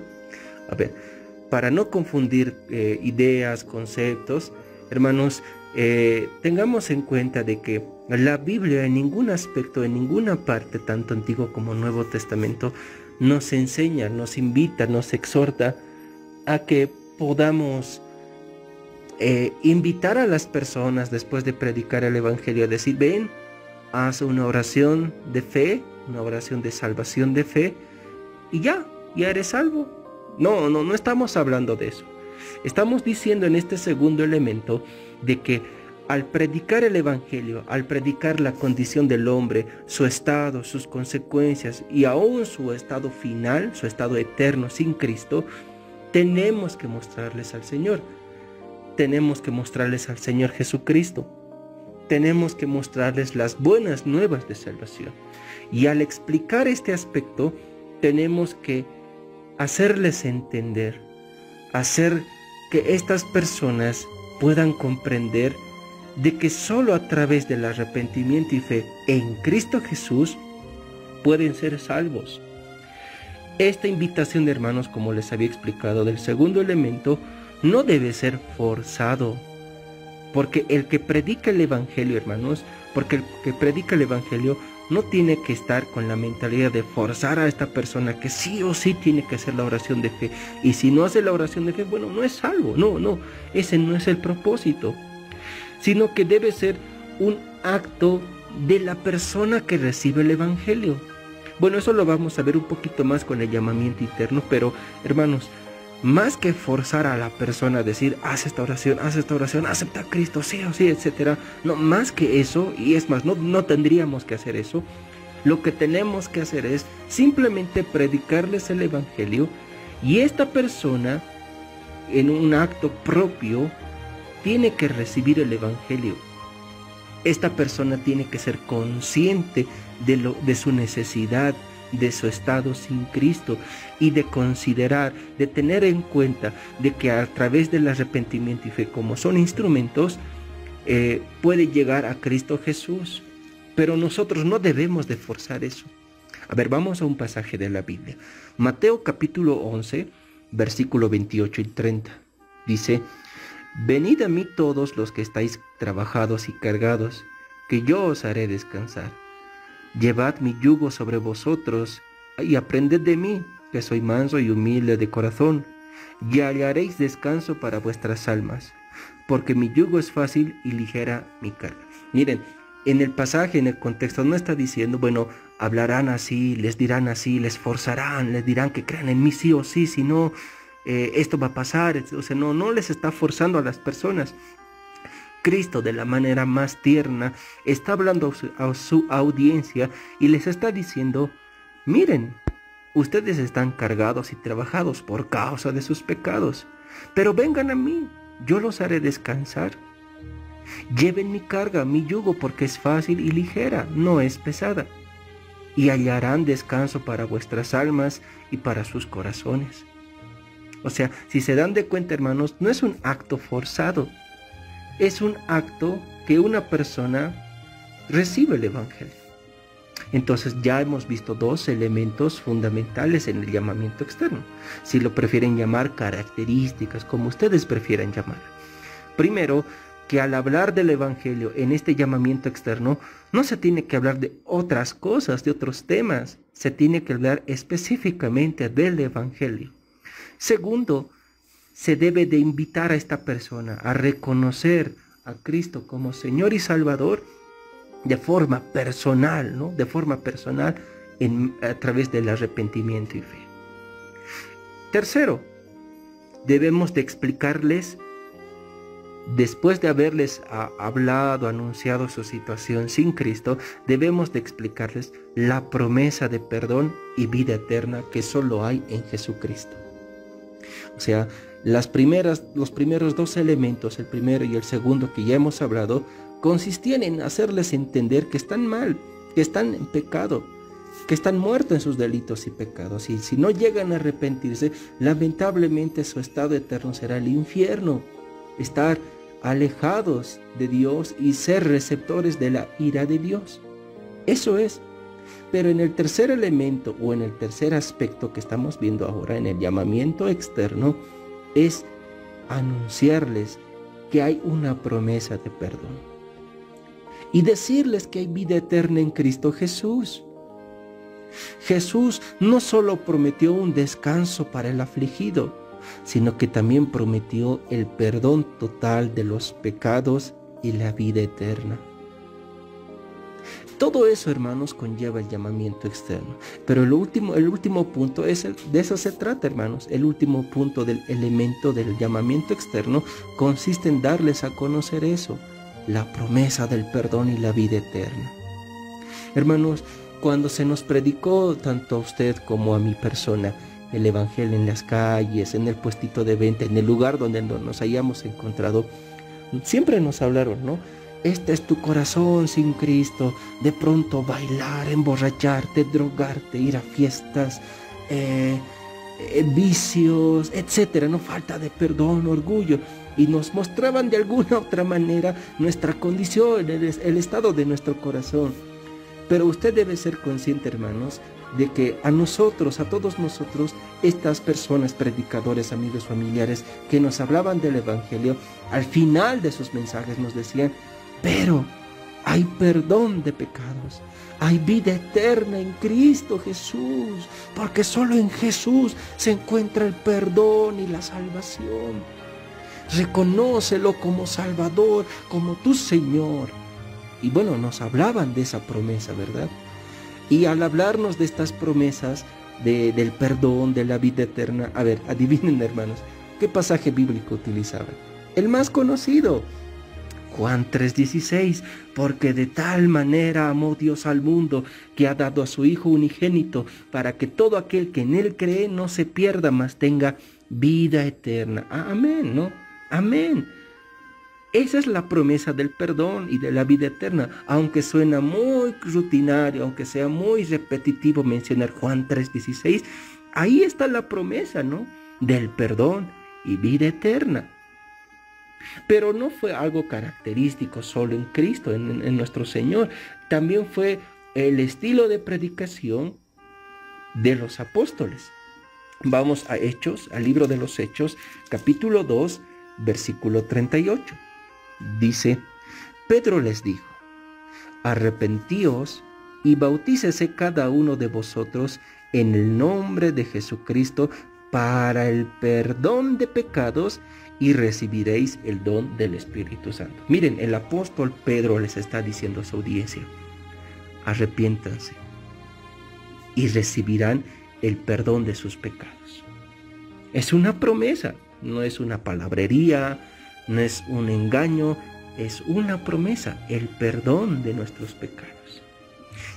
A ver, para no confundir ideas, conceptos, hermanos, tengamos en cuenta de que la Biblia en ningún aspecto, en ninguna parte, tanto Antiguo como Nuevo Testamento, nos enseña, nos invita, nos exhorta a que podamos invitar a las personas después de predicar el Evangelio a decir: ven, haz una oración de fe, una oración de salvación de fe y ya eres salvo. No estamos hablando de eso. Estamos diciendo en este segundo elemento de que al predicar el Evangelio, al predicar la condición del hombre, su estado, sus consecuencias y aún su estado final, su estado eterno sin Cristo, tenemos que mostrarles al Señor. Tenemos que mostrarles al Señor Jesucristo. Tenemos que mostrarles las buenas nuevas de salvación. Y al explicar este aspecto, tenemos que hacerles entender, hacer que estas personas puedan comprender de que solo a través del arrepentimiento y fe en Cristo Jesús pueden ser salvos. Esta invitación de hermanos, como les había explicado, del segundo elemento, no debe ser forzado. Porque el que predica el Evangelio, hermanos, no tiene que estar con la mentalidad de forzar a esta persona que sí o sí tiene que hacer la oración de fe. Y si no hace la oración de fe, bueno, no es salvo. No, ese no es el propósito. Sino que debe ser un acto de la persona que recibe el Evangelio. Bueno, eso lo vamos a ver un poquito más con el llamamiento interno, pero hermanos, más que forzar a la persona a decir, haz esta oración, acepta a Cristo, sí o sí, etc. No, más que eso, y es más, no tendríamos que hacer eso. Lo que tenemos que hacer es simplemente predicarles el Evangelio, y esta persona, en un acto propio, tiene que recibir el Evangelio. Esta persona tiene que ser consciente de su necesidad, de su estado sin Cristo, y de considerar, de tener en cuenta de que a través del arrepentimiento y fe, como son instrumentos, puede llegar a Cristo Jesús. Pero nosotros no debemos de forzar eso. A ver, vamos a un pasaje de la Biblia. Mateo capítulo 11, versículo 28 y 30. Dice: venid a mí todos los que estáis trabajados y cargados, que yo os haré descansar. Llevad mi yugo sobre vosotros y aprended de mí, que soy manso y humilde de corazón, y hallaréis descanso para vuestras almas, porque mi yugo es fácil y ligera mi carga. Miren, en el pasaje, en el contexto, no está diciendo, bueno, hablarán así, les dirán así, les forzarán, les dirán que crean en mí sí o sí, si no, esto va a pasar. O sea, no les está forzando a las personas. Cristo, de la manera más tierna, está hablando a su audiencia y les está diciendo: miren, ustedes están cargados y trabajados por causa de sus pecados, pero vengan a mí, yo los haré descansar. Lleven mi carga, mi yugo, porque es fácil y ligera, no es pesada, y hallarán descanso para vuestras almas y para sus corazones. O sea, si se dan de cuenta, hermanos, no es un acto forzado. Es un acto que una persona recibe el Evangelio. Entonces ya hemos visto dos elementos fundamentales en el llamamiento externo. Si lo prefieren llamar características, como ustedes prefieran llamar. Primero, que al hablar del Evangelio en este llamamiento externo, no se tiene que hablar de otras cosas, de otros temas. Se tiene que hablar específicamente del Evangelio. Segundo, se debe de invitar a esta persona a reconocer a Cristo como Señor y Salvador de forma personal, ¿no? De forma personal a través del arrepentimiento y fe. Tercero, debemos de explicarles, después de haberles hablado, anunciado su situación sin Cristo, debemos de explicarles la promesa de perdón y vida eterna que solo hay en Jesucristo. O sea, los primeros dos elementos, el primero y el segundo que ya hemos hablado, consistían en hacerles entender que están mal, que están en pecado, que están muertos en sus delitos y pecados. Y si no llegan a arrepentirse, lamentablemente su estado eterno será el infierno, estar alejados de Dios y ser receptores de la ira de Dios. Eso es. Pero en el tercer elemento o en el tercer aspecto que estamos viendo ahora, en el llamamiento externo, es anunciarles que hay una promesa de perdón y decirles que hay vida eterna en Cristo Jesús. Jesús no solo prometió un descanso para el afligido, sino que también prometió el perdón total de los pecados y la vida eterna. Todo eso, hermanos, conlleva el llamamiento externo. Pero el último punto de eso se trata, hermanos. El último punto del elemento del llamamiento externo consiste en darles a conocer eso, la promesa del perdón y la vida eterna. Hermanos, cuando se nos predicó tanto a usted como a mi persona el Evangelio en las calles, en el puestito de venta, en el lugar donde nos hayamos encontrado, siempre nos hablaron, ¿no? Este es tu corazón sin Cristo. De pronto bailar, emborracharte, drogarte, ir a fiestas, vicios, etcétera, no, falta de perdón, orgullo. Y nos mostraban de alguna otra manera nuestra condición, el estado de nuestro corazón. Pero usted debe ser consciente, hermanos, de que a nosotros, a todos nosotros, estas personas, predicadores, amigos, familiares, que nos hablaban del Evangelio, al final de sus mensajes nos decían: pero hay perdón de pecados, hay vida eterna en Cristo Jesús, porque solo en Jesús se encuentra el perdón y la salvación. Reconócelo como Salvador, como tu Señor. Y bueno, nos hablaban de esa promesa, ¿verdad? Y al hablarnos de estas promesas, del perdón, de la vida eterna. A ver, adivinen, hermanos, ¿qué pasaje bíblico utilizaban? El más conocido, Juan 3:16, porque de tal manera amó Dios al mundo que ha dado a su Hijo unigénito para que todo aquel que en él cree no se pierda, mas tenga vida eterna. Amén, ¿no? Amén. Esa es la promesa del perdón y de la vida eterna, aunque suena muy rutinario, aunque sea muy repetitivo mencionar Juan 3:16, ahí está la promesa, ¿no? Del perdón y vida eterna. Pero no fue algo característico solo en Cristo, en nuestro Señor. También fue el estilo de predicación de los apóstoles. Vamos a Hechos, al libro de los Hechos, capítulo 2, versículo 38. Dice, Pedro les dijo, arrepentíos y bautícese cada uno de vosotros en el nombre de Jesucristo para el perdón de pecados y recibiréis el don del Espíritu Santo. Miren, el apóstol Pedro les está diciendo a su audiencia, arrepiéntanse y recibirán el perdón de sus pecados. Es una promesa, no es una palabrería, no es un engaño, es una promesa, el perdón de nuestros pecados.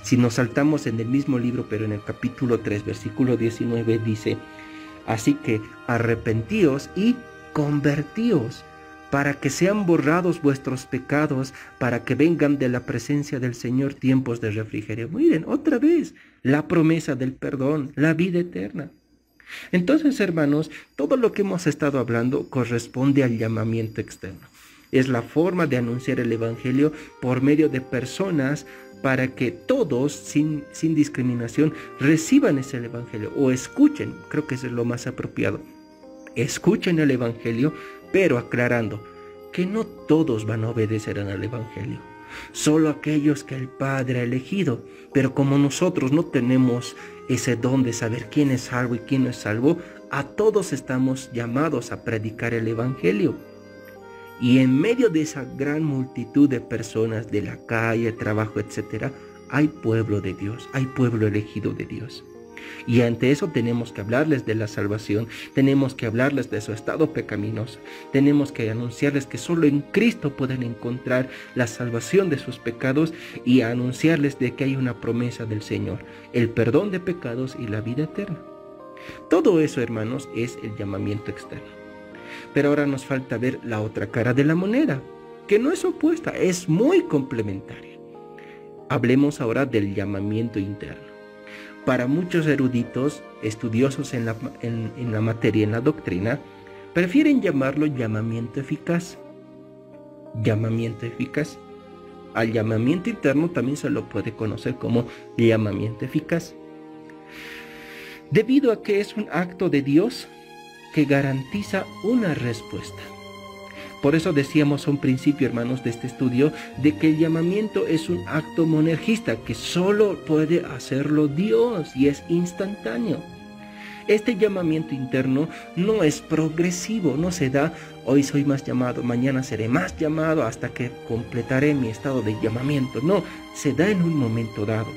Si nos saltamos en el mismo libro, pero en el capítulo 3, versículo 19, dice, así que arrepentíos y convertíos, para que sean borrados vuestros pecados, para que vengan de la presencia del Señor tiempos de refrigerio. Miren, otra vez, la promesa del perdón, la vida eterna. Entonces, hermanos, todo lo que hemos estado hablando corresponde al llamamiento externo. Es la forma de anunciar el Evangelio por medio de personas para que todos, sin discriminación, reciban ese Evangelio o escuchen. Creo que eso es lo más apropiado. Escuchen el Evangelio, pero aclarando que no todos van a obedecer al Evangelio. Solo aquellos que el Padre ha elegido. Pero como nosotros no tenemos ese don de saber quién es salvo y quién no es salvo, a todos estamos llamados a predicar el Evangelio. Y en medio de esa gran multitud de personas de la calle, trabajo, etc., hay pueblo de Dios, hay pueblo elegido de Dios. Y ante eso tenemos que hablarles de la salvación, tenemos que hablarles de su estado pecaminoso, tenemos que anunciarles que solo en Cristo pueden encontrar la salvación de sus pecados y anunciarles de que hay una promesa del Señor, el perdón de pecados y la vida eterna. Todo eso, hermanos, es el llamamiento externo. Pero ahora nos falta ver la otra cara de la moneda, que no es opuesta, es muy complementaria. Hablemos ahora del llamamiento interno. Para muchos eruditos, estudiosos en la materia, en la doctrina, prefieren llamarlo llamamiento eficaz. Llamamiento eficaz. Al llamamiento interno también se lo puede conocer como llamamiento eficaz. Debido a que es un acto de Dios que garantiza una respuesta. Por eso decíamos a un principio, hermanos, de este estudio, de que el llamamiento es un acto monergista, que solo puede hacerlo Dios y es instantáneo. Este llamamiento interno no es progresivo, no se da, hoy soy más llamado, mañana seré más llamado hasta que completaré mi estado de llamamiento. No, se da en un momento dado.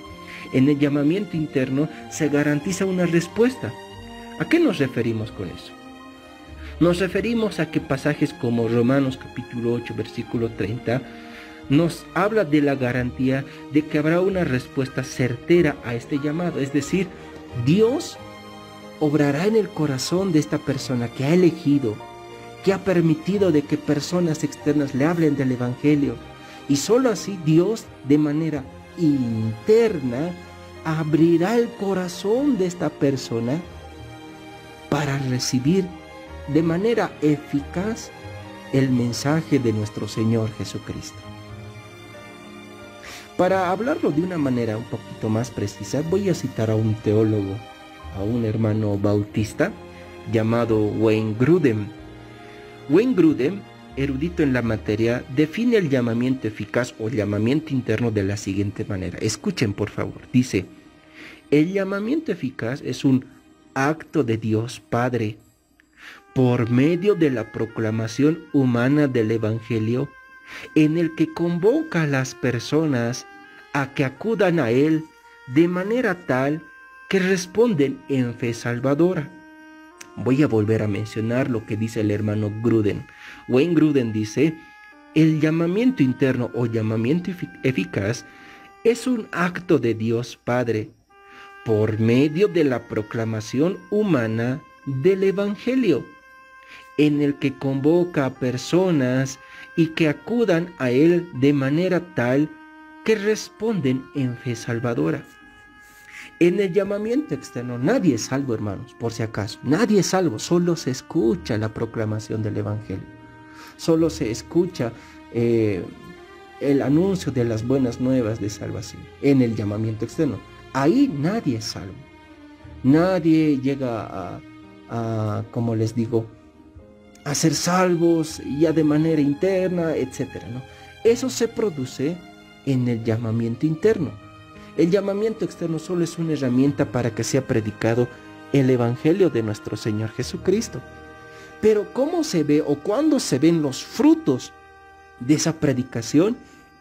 En el llamamiento interno se garantiza una respuesta. ¿A qué nos referimos con eso? Nos referimos a que pasajes como Romanos capítulo 8, versículo 30, nos habla de la garantía de que habrá una respuesta certera a este llamado. Es decir, Dios obrará en el corazón de esta persona que ha elegido, que ha permitido de que personas externas le hablen del Evangelio. Y solo así Dios, de manera interna, abrirá el corazón de esta persona para recibir de manera eficaz el mensaje de nuestro Señor Jesucristo. Para hablarlo de una manera un poquito más precisa, voy a citar a un teólogo, a un hermano bautista llamado Wayne Grudem. Wayne Grudem, erudito en la materia, define el llamamiento eficaz o llamamiento interno de la siguiente manera. Escuchen, por favor. Dice, el llamamiento eficaz es un acto de Dios Padre por medio de la proclamación humana del Evangelio, en el que convoca a las personas a que acudan a Él de manera tal que responden en fe salvadora. Voy a volver a mencionar lo que dice el hermano Gruden. Wayne Gruden dice: el llamamiento interno o llamamiento eficaz es un acto de Dios Padre por medio de la proclamación humana del Evangelio, en el que convoca a personas y que acudan a él de manera tal que responden en fe salvadora. En el llamamiento externo nadie es salvo, hermanos, por si acaso. Nadie es salvo, solo se escucha la proclamación del Evangelio. Solo se escucha el anuncio de las buenas nuevas de salvación. En el llamamiento externo, ahí nadie es salvo. Nadie llega como les digo, a ser salvos ya de manera interna, etcétera, ¿no? Eso se produce en el llamamiento interno. El llamamiento externo solo es una herramienta para que sea predicado el Evangelio de nuestro Señor Jesucristo. Pero ¿cómo se ve o cuándo se ven los frutos de esa predicación?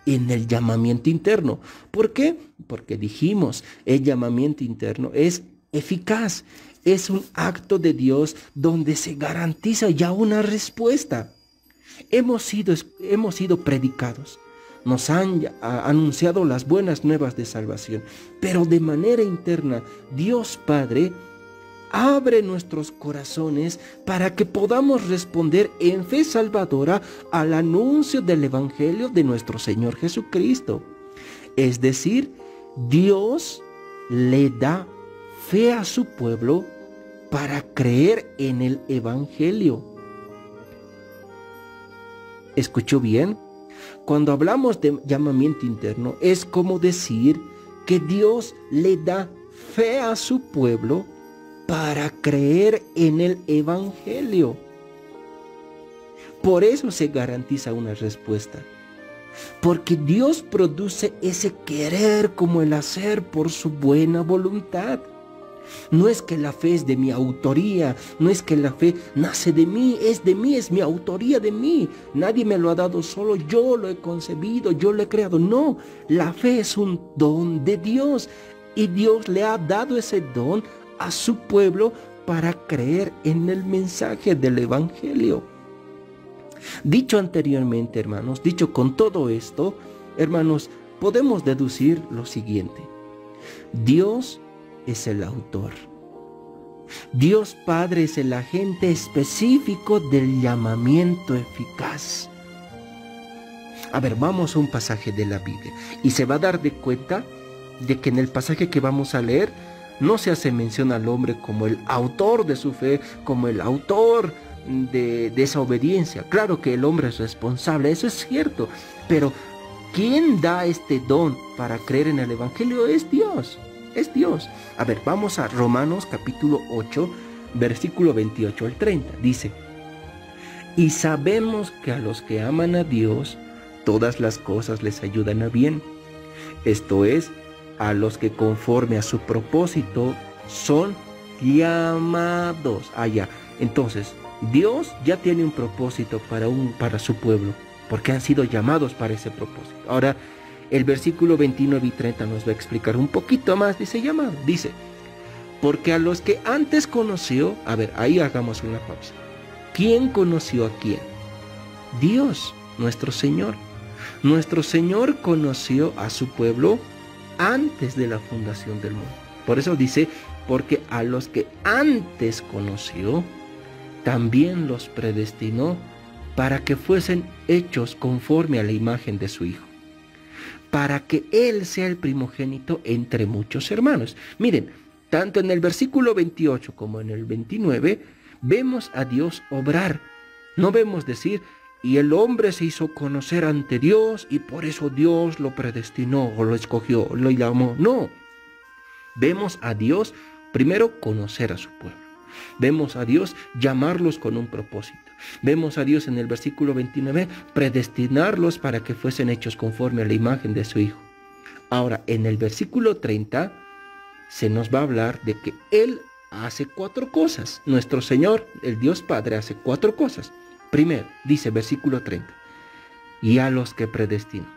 En el llamamiento interno. ¿Por qué? Porque dijimos, el llamamiento interno es eficaz. Es un acto de Dios donde se garantiza ya una respuesta. Hemos sido predicados. Nos han anunciado las buenas nuevas de salvación. Pero de manera interna, Dios Padre abre nuestros corazones para que podamos responder en fe salvadora al anuncio del Evangelio de nuestro Señor Jesucristo. Es decir, Dios le da fe a su pueblo para creer en el Evangelio. ¿Escuchó bien? Cuando hablamos de llamamiento interno, es como decir que Dios le da fe a su pueblo para creer en el Evangelio. Por eso se garantiza una respuesta. Porque Dios produce ese querer como el hacer por su buena voluntad. No es que la fe es de mi autoría, no es que la fe nace de mí, es mi autoría de mí. Nadie me lo ha dado, solo yo lo he concebido, yo lo he creado. No, la fe es un don de Dios y Dios le ha dado ese don a su pueblo para creer en el mensaje del Evangelio. Dicho anteriormente, hermanos, dicho con todo esto, hermanos, podemos deducir lo siguiente. Dios es el autor. Dios Padre es el agente específico del llamamiento eficaz. A ver, vamos a un pasaje de la Biblia y se va a dar de cuenta de que en el pasaje que vamos a leer no se hace mención al hombre como el autor de su fe, como el autor de esa obediencia. Claro que el hombre es responsable, eso es cierto, pero ¿quién da este don para creer en el Evangelio? Es Dios. Es Dios. A ver, vamos a Romanos capítulo 8, versículo 28 al 30. Dice: y sabemos que a los que aman a Dios, todas las cosas les ayudan a bien. Esto es, a los que conforme a su propósito son llamados. Ya. Entonces, Dios ya tiene un propósito para su pueblo, porque han sido llamados para ese propósito. Ahora, el versículo 29 y 30 nos va a explicar un poquito más de ese llamado. Dice: porque a los que antes conoció, a ver, ahí hagamos una pausa. ¿Quién conoció a quién? Dios, nuestro Señor. Nuestro Señor conoció a su pueblo antes de la fundación del mundo. Por eso dice, porque a los que antes conoció, también los predestinó para que fuesen hechos conforme a la imagen de su Hijo, para que Él sea el primogénito entre muchos hermanos. Miren, tanto en el versículo 28 como en el 29, vemos a Dios obrar. No vemos decir, y el hombre se hizo conocer ante Dios y por eso Dios lo predestinó o lo escogió, lo llamó. No, vemos a Dios primero conocer a su pueblo. Vemos a Dios llamarlos con un propósito. Vemos a Dios en el versículo 29 predestinarlos para que fuesen hechos conforme a la imagen de su Hijo. Ahora, en el versículo 30 se nos va a hablar de que Él hace 4 cosas. Nuestro Señor, el Dios Padre, hace 4 cosas. Primero, dice versículo 30, y a los que predestinó.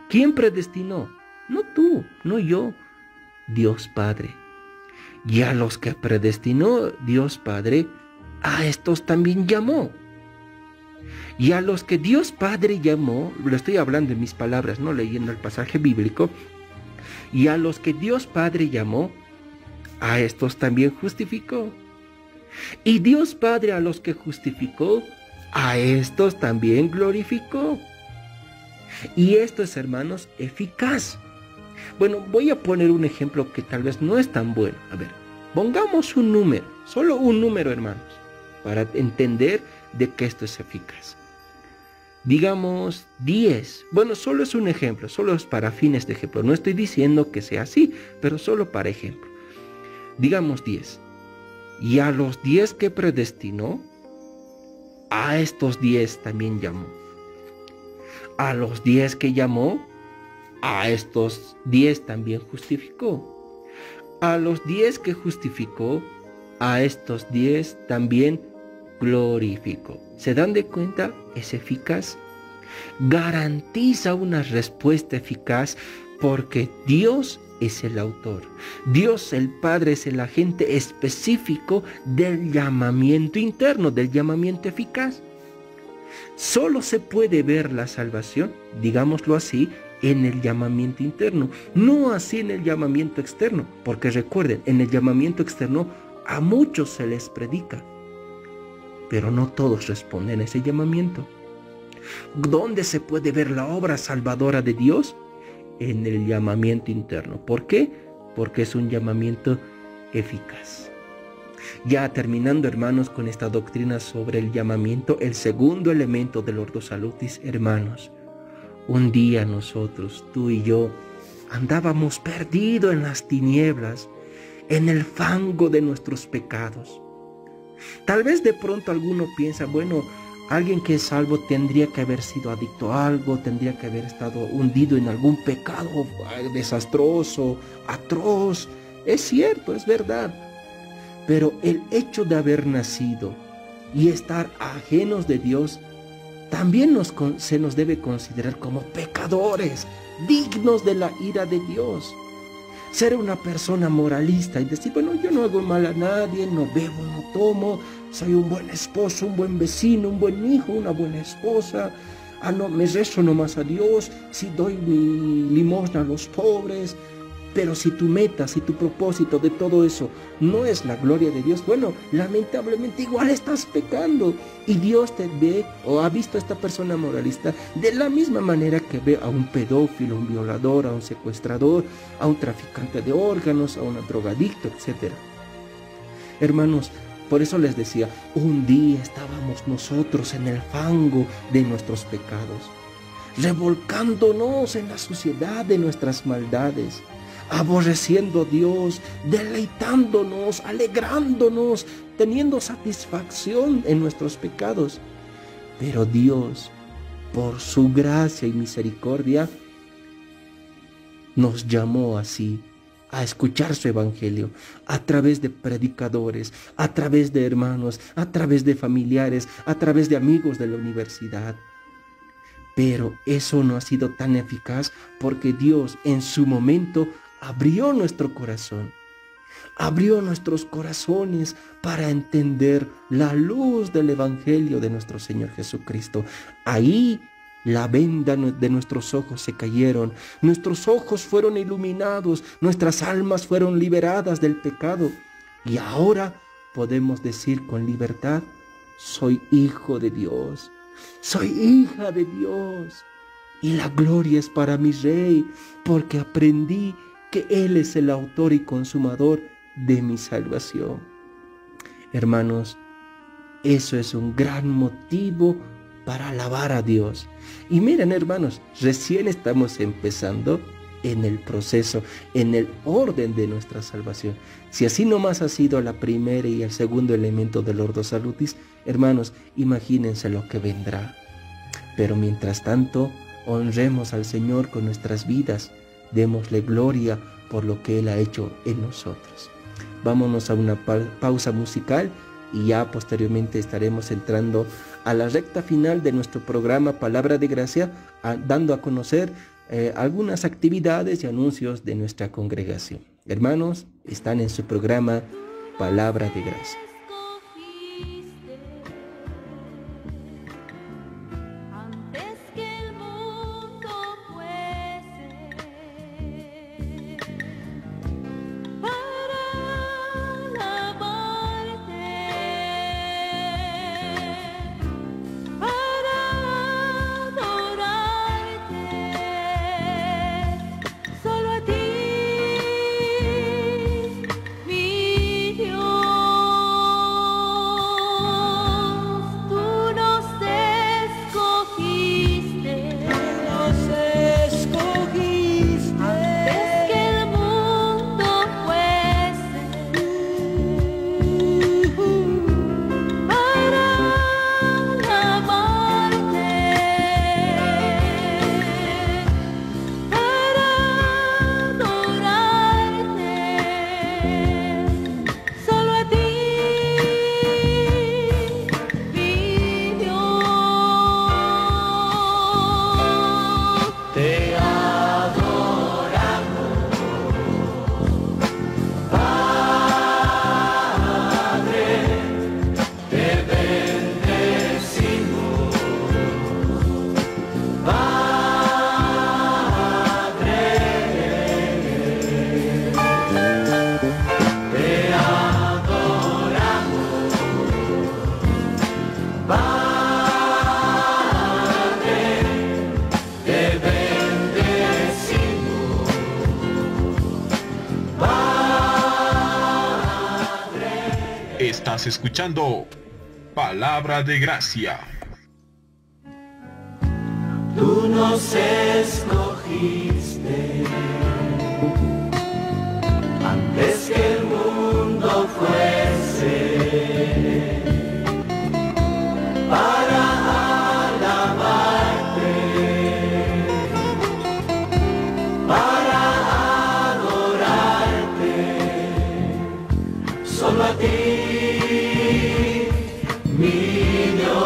¿Quién predestinó? No tú, no yo, Dios Padre. Y a los que predestinó Dios Padre, a estos también llamó. Y a los que Dios Padre llamó, lo estoy hablando en mis palabras, no leyendo el pasaje bíblico, y a los que Dios Padre llamó, a estos también justificó. Y Dios Padre a los que justificó, a estos también glorificó. Y esto es, hermanos, eficaz. Bueno, voy a poner un ejemplo que tal vez no es tan bueno. A ver, pongamos un número, solo un número, hermanos, para entender de que esto es eficaz. Digamos 10. Bueno, solo es un ejemplo, solo es para fines de ejemplo. No estoy diciendo que sea así, pero solo para ejemplo. Digamos 10. Y a los 10 que predestinó, a estos 10 también llamó. A los 10 que llamó, a estos 10 también justificó. A los 10 que justificó, a estos 10 también glorificó. ¿Se dan de cuenta? Es eficaz. Garantiza una respuesta eficaz porque Dios es el autor. Dios el Padre es el agente específico del llamamiento interno, del llamamiento eficaz. Solo se puede ver la salvación, digámoslo así, en el llamamiento interno, no así en el llamamiento externo, porque recuerden, en el llamamiento externo a muchos se les predica, pero no todos responden a ese llamamiento. ¿Dónde se puede ver la obra salvadora de Dios? En el llamamiento interno. ¿Por qué? Porque es un llamamiento eficaz. Ya terminando, hermanos, con esta doctrina sobre el llamamiento, el segundo elemento del Ordo Salutis, hermanos. Un día nosotros, tú y yo, andábamos perdidos en las tinieblas, en el fango de nuestros pecados. Tal vez de pronto alguno piensa, bueno, alguien que es salvo tendría que haber sido adicto a algo, tendría que haber estado hundido en algún pecado desastroso, atroz. Es cierto, es verdad. Pero el hecho de haber nacido y estar ajenos de Dios, también se nos debe considerar como pecadores, dignos de la ira de Dios. Ser una persona moralista y decir, bueno, yo no hago mal a nadie, no bebo, no tomo, soy un buen esposo, un buen vecino, un buen hijo, una buena esposa, no, me rezo nomás a Dios, si doy mi limosna a los pobres. Pero si tu meta, si tu propósito de todo eso no es la gloria de Dios, bueno, lamentablemente igual estás pecando. Y Dios te ve o ha visto a esta persona moralista de la misma manera que ve a un pedófilo, a un violador, a un secuestrador, a un traficante de órganos, a un drogadicto, etc. Hermanos, por eso les decía, un día estábamos nosotros en el fango de nuestros pecados, revolcándonos en la suciedad de nuestras maldades, aborreciendo a Dios, deleitándonos, alegrándonos, teniendo satisfacción en nuestros pecados. Pero Dios, por su gracia y misericordia, nos llamó así a escuchar su evangelio a través de predicadores, a través de hermanos, a través de familiares, a través de amigos de la universidad. Pero eso no ha sido tan eficaz porque Dios en su momento abrió nuestro corazón, abrió nuestros corazones para entender la luz del Evangelio de nuestro Señor Jesucristo. Ahí la venda de nuestros ojos se cayeron, nuestros ojos fueron iluminados, nuestras almas fueron liberadas del pecado. Y ahora podemos decir con libertad, soy hijo de Dios, soy hija de Dios. Y la gloria es para mi Rey, porque aprendí que Él es el autor y consumador de mi salvación. Hermanos, eso es un gran motivo para alabar a Dios. Y miren, hermanos, recién estamos empezando en el proceso, en el orden de nuestra salvación. Si así nomás ha sido la primera y el segundo elemento del Ordo Salutis, hermanos, imagínense lo que vendrá. Pero mientras tanto, honremos al Señor con nuestras vidas, démosle gloria por lo que Él ha hecho en nosotros. Vámonos a una pausa musical y ya posteriormente estaremos entrando a la recta final de nuestro programa Palabra de Gracia, dando a conocer algunas actividades y anuncios de nuestra congregación. Hermanos, están en su programa Palabra de Gracia. Estás escuchando Palabra de Gracia. Tú nos escogiste antes que el mundo fuese para alabarte, para adorarte, solo a ti. Mi Dios,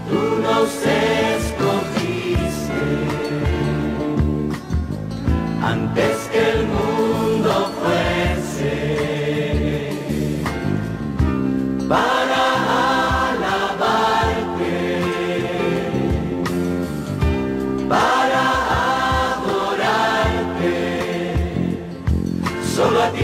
tú nos escogiste antes que el mundo fuese para alabarte, para adorarte, solo a ti.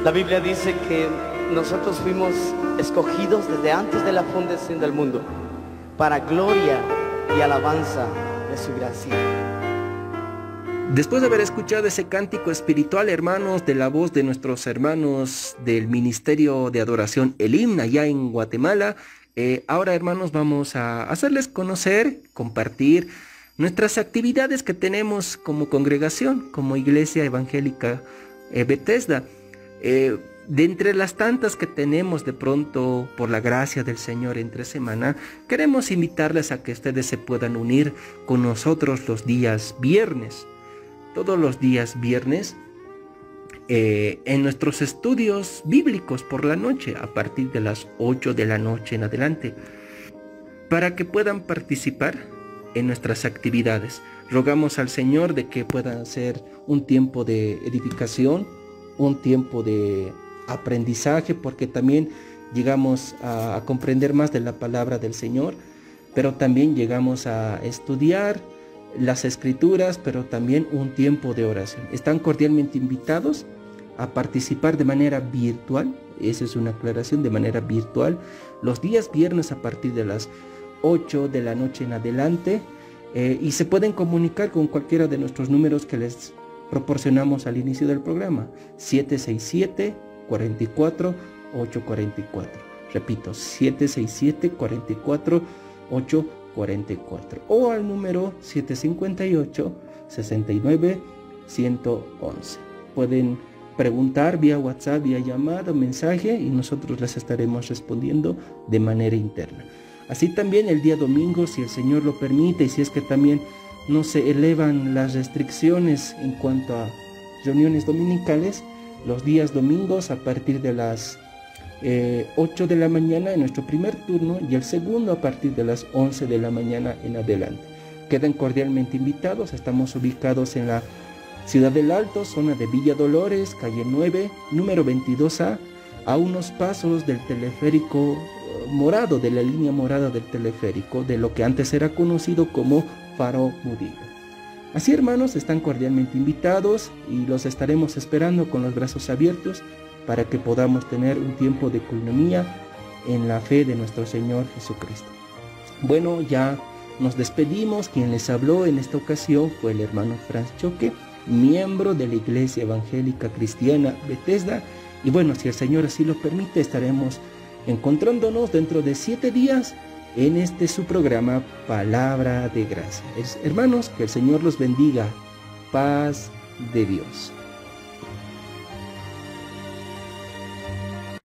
La Biblia dice que nosotros fuimos escogidos desde antes de la fundación del mundo para gloria y alabanza de su gracia. Después de haber escuchado ese cántico espiritual, hermanos, de la voz de nuestros hermanos del Ministerio de Adoración Elim, allá en Guatemala, ahora, hermanos, vamos a hacerles conocer, compartir nuestras actividades que tenemos como congregación, como Iglesia Evangélica Bethesda. De entre las tantas que tenemos de pronto, por la gracia del Señor, entre semana, queremos invitarles a que ustedes se puedan unir con nosotros los días viernes. Todos los días viernes en nuestros estudios bíblicos por la noche, a partir de las 8 de la noche en adelante, para que puedan participar en nuestras actividades. Rogamos al Señor de que pueda ser un tiempo de edificación, un tiempo de aprendizaje, porque también llegamos a comprender más de la palabra del Señor, pero también llegamos a estudiar las escrituras, pero también un tiempo de oración. Están cordialmente invitados a participar de manera virtual, esa es una aclaración, de manera virtual, los días viernes a partir de las 8 de la noche en adelante, y se pueden comunicar con cualquiera de nuestros números que les proporcionamos al inicio del programa, 767-44-844. Repito, 767-44-844 o al número 758-69-111. Pueden preguntar vía WhatsApp, vía llamada o mensaje, y nosotros les estaremos respondiendo de manera interna. Así también el día domingo, si el Señor lo permite, y si es que también no se elevan las restricciones en cuanto a reuniones dominicales, los días domingos a partir de las 8 de la mañana en nuestro primer turno, y el segundo a partir de las 11 de la mañana en adelante. Quedan cordialmente invitados. Estamos ubicados en la Ciudad del Alto, zona de Villa Dolores, calle 9, número 22A, a unos pasos del teleférico morado, de la línea morada del teleférico, de lo que antes era conocido como Faro Murillo. Así, hermanos, están cordialmente invitados y los estaremos esperando con los brazos abiertos para que podamos tener un tiempo de coinonía en la fe de nuestro Señor Jesucristo. Bueno, ya nos despedimos. Quien les habló en esta ocasión fue el hermano Franz Choque, miembro de la Iglesia Evangélica Cristiana Bethesda. Y bueno, si el Señor así lo permite, estaremos encontrándonos dentro de 7 días en este su programa Palabra de Gracia. Hermanos, que el Señor los bendiga. Paz de Dios.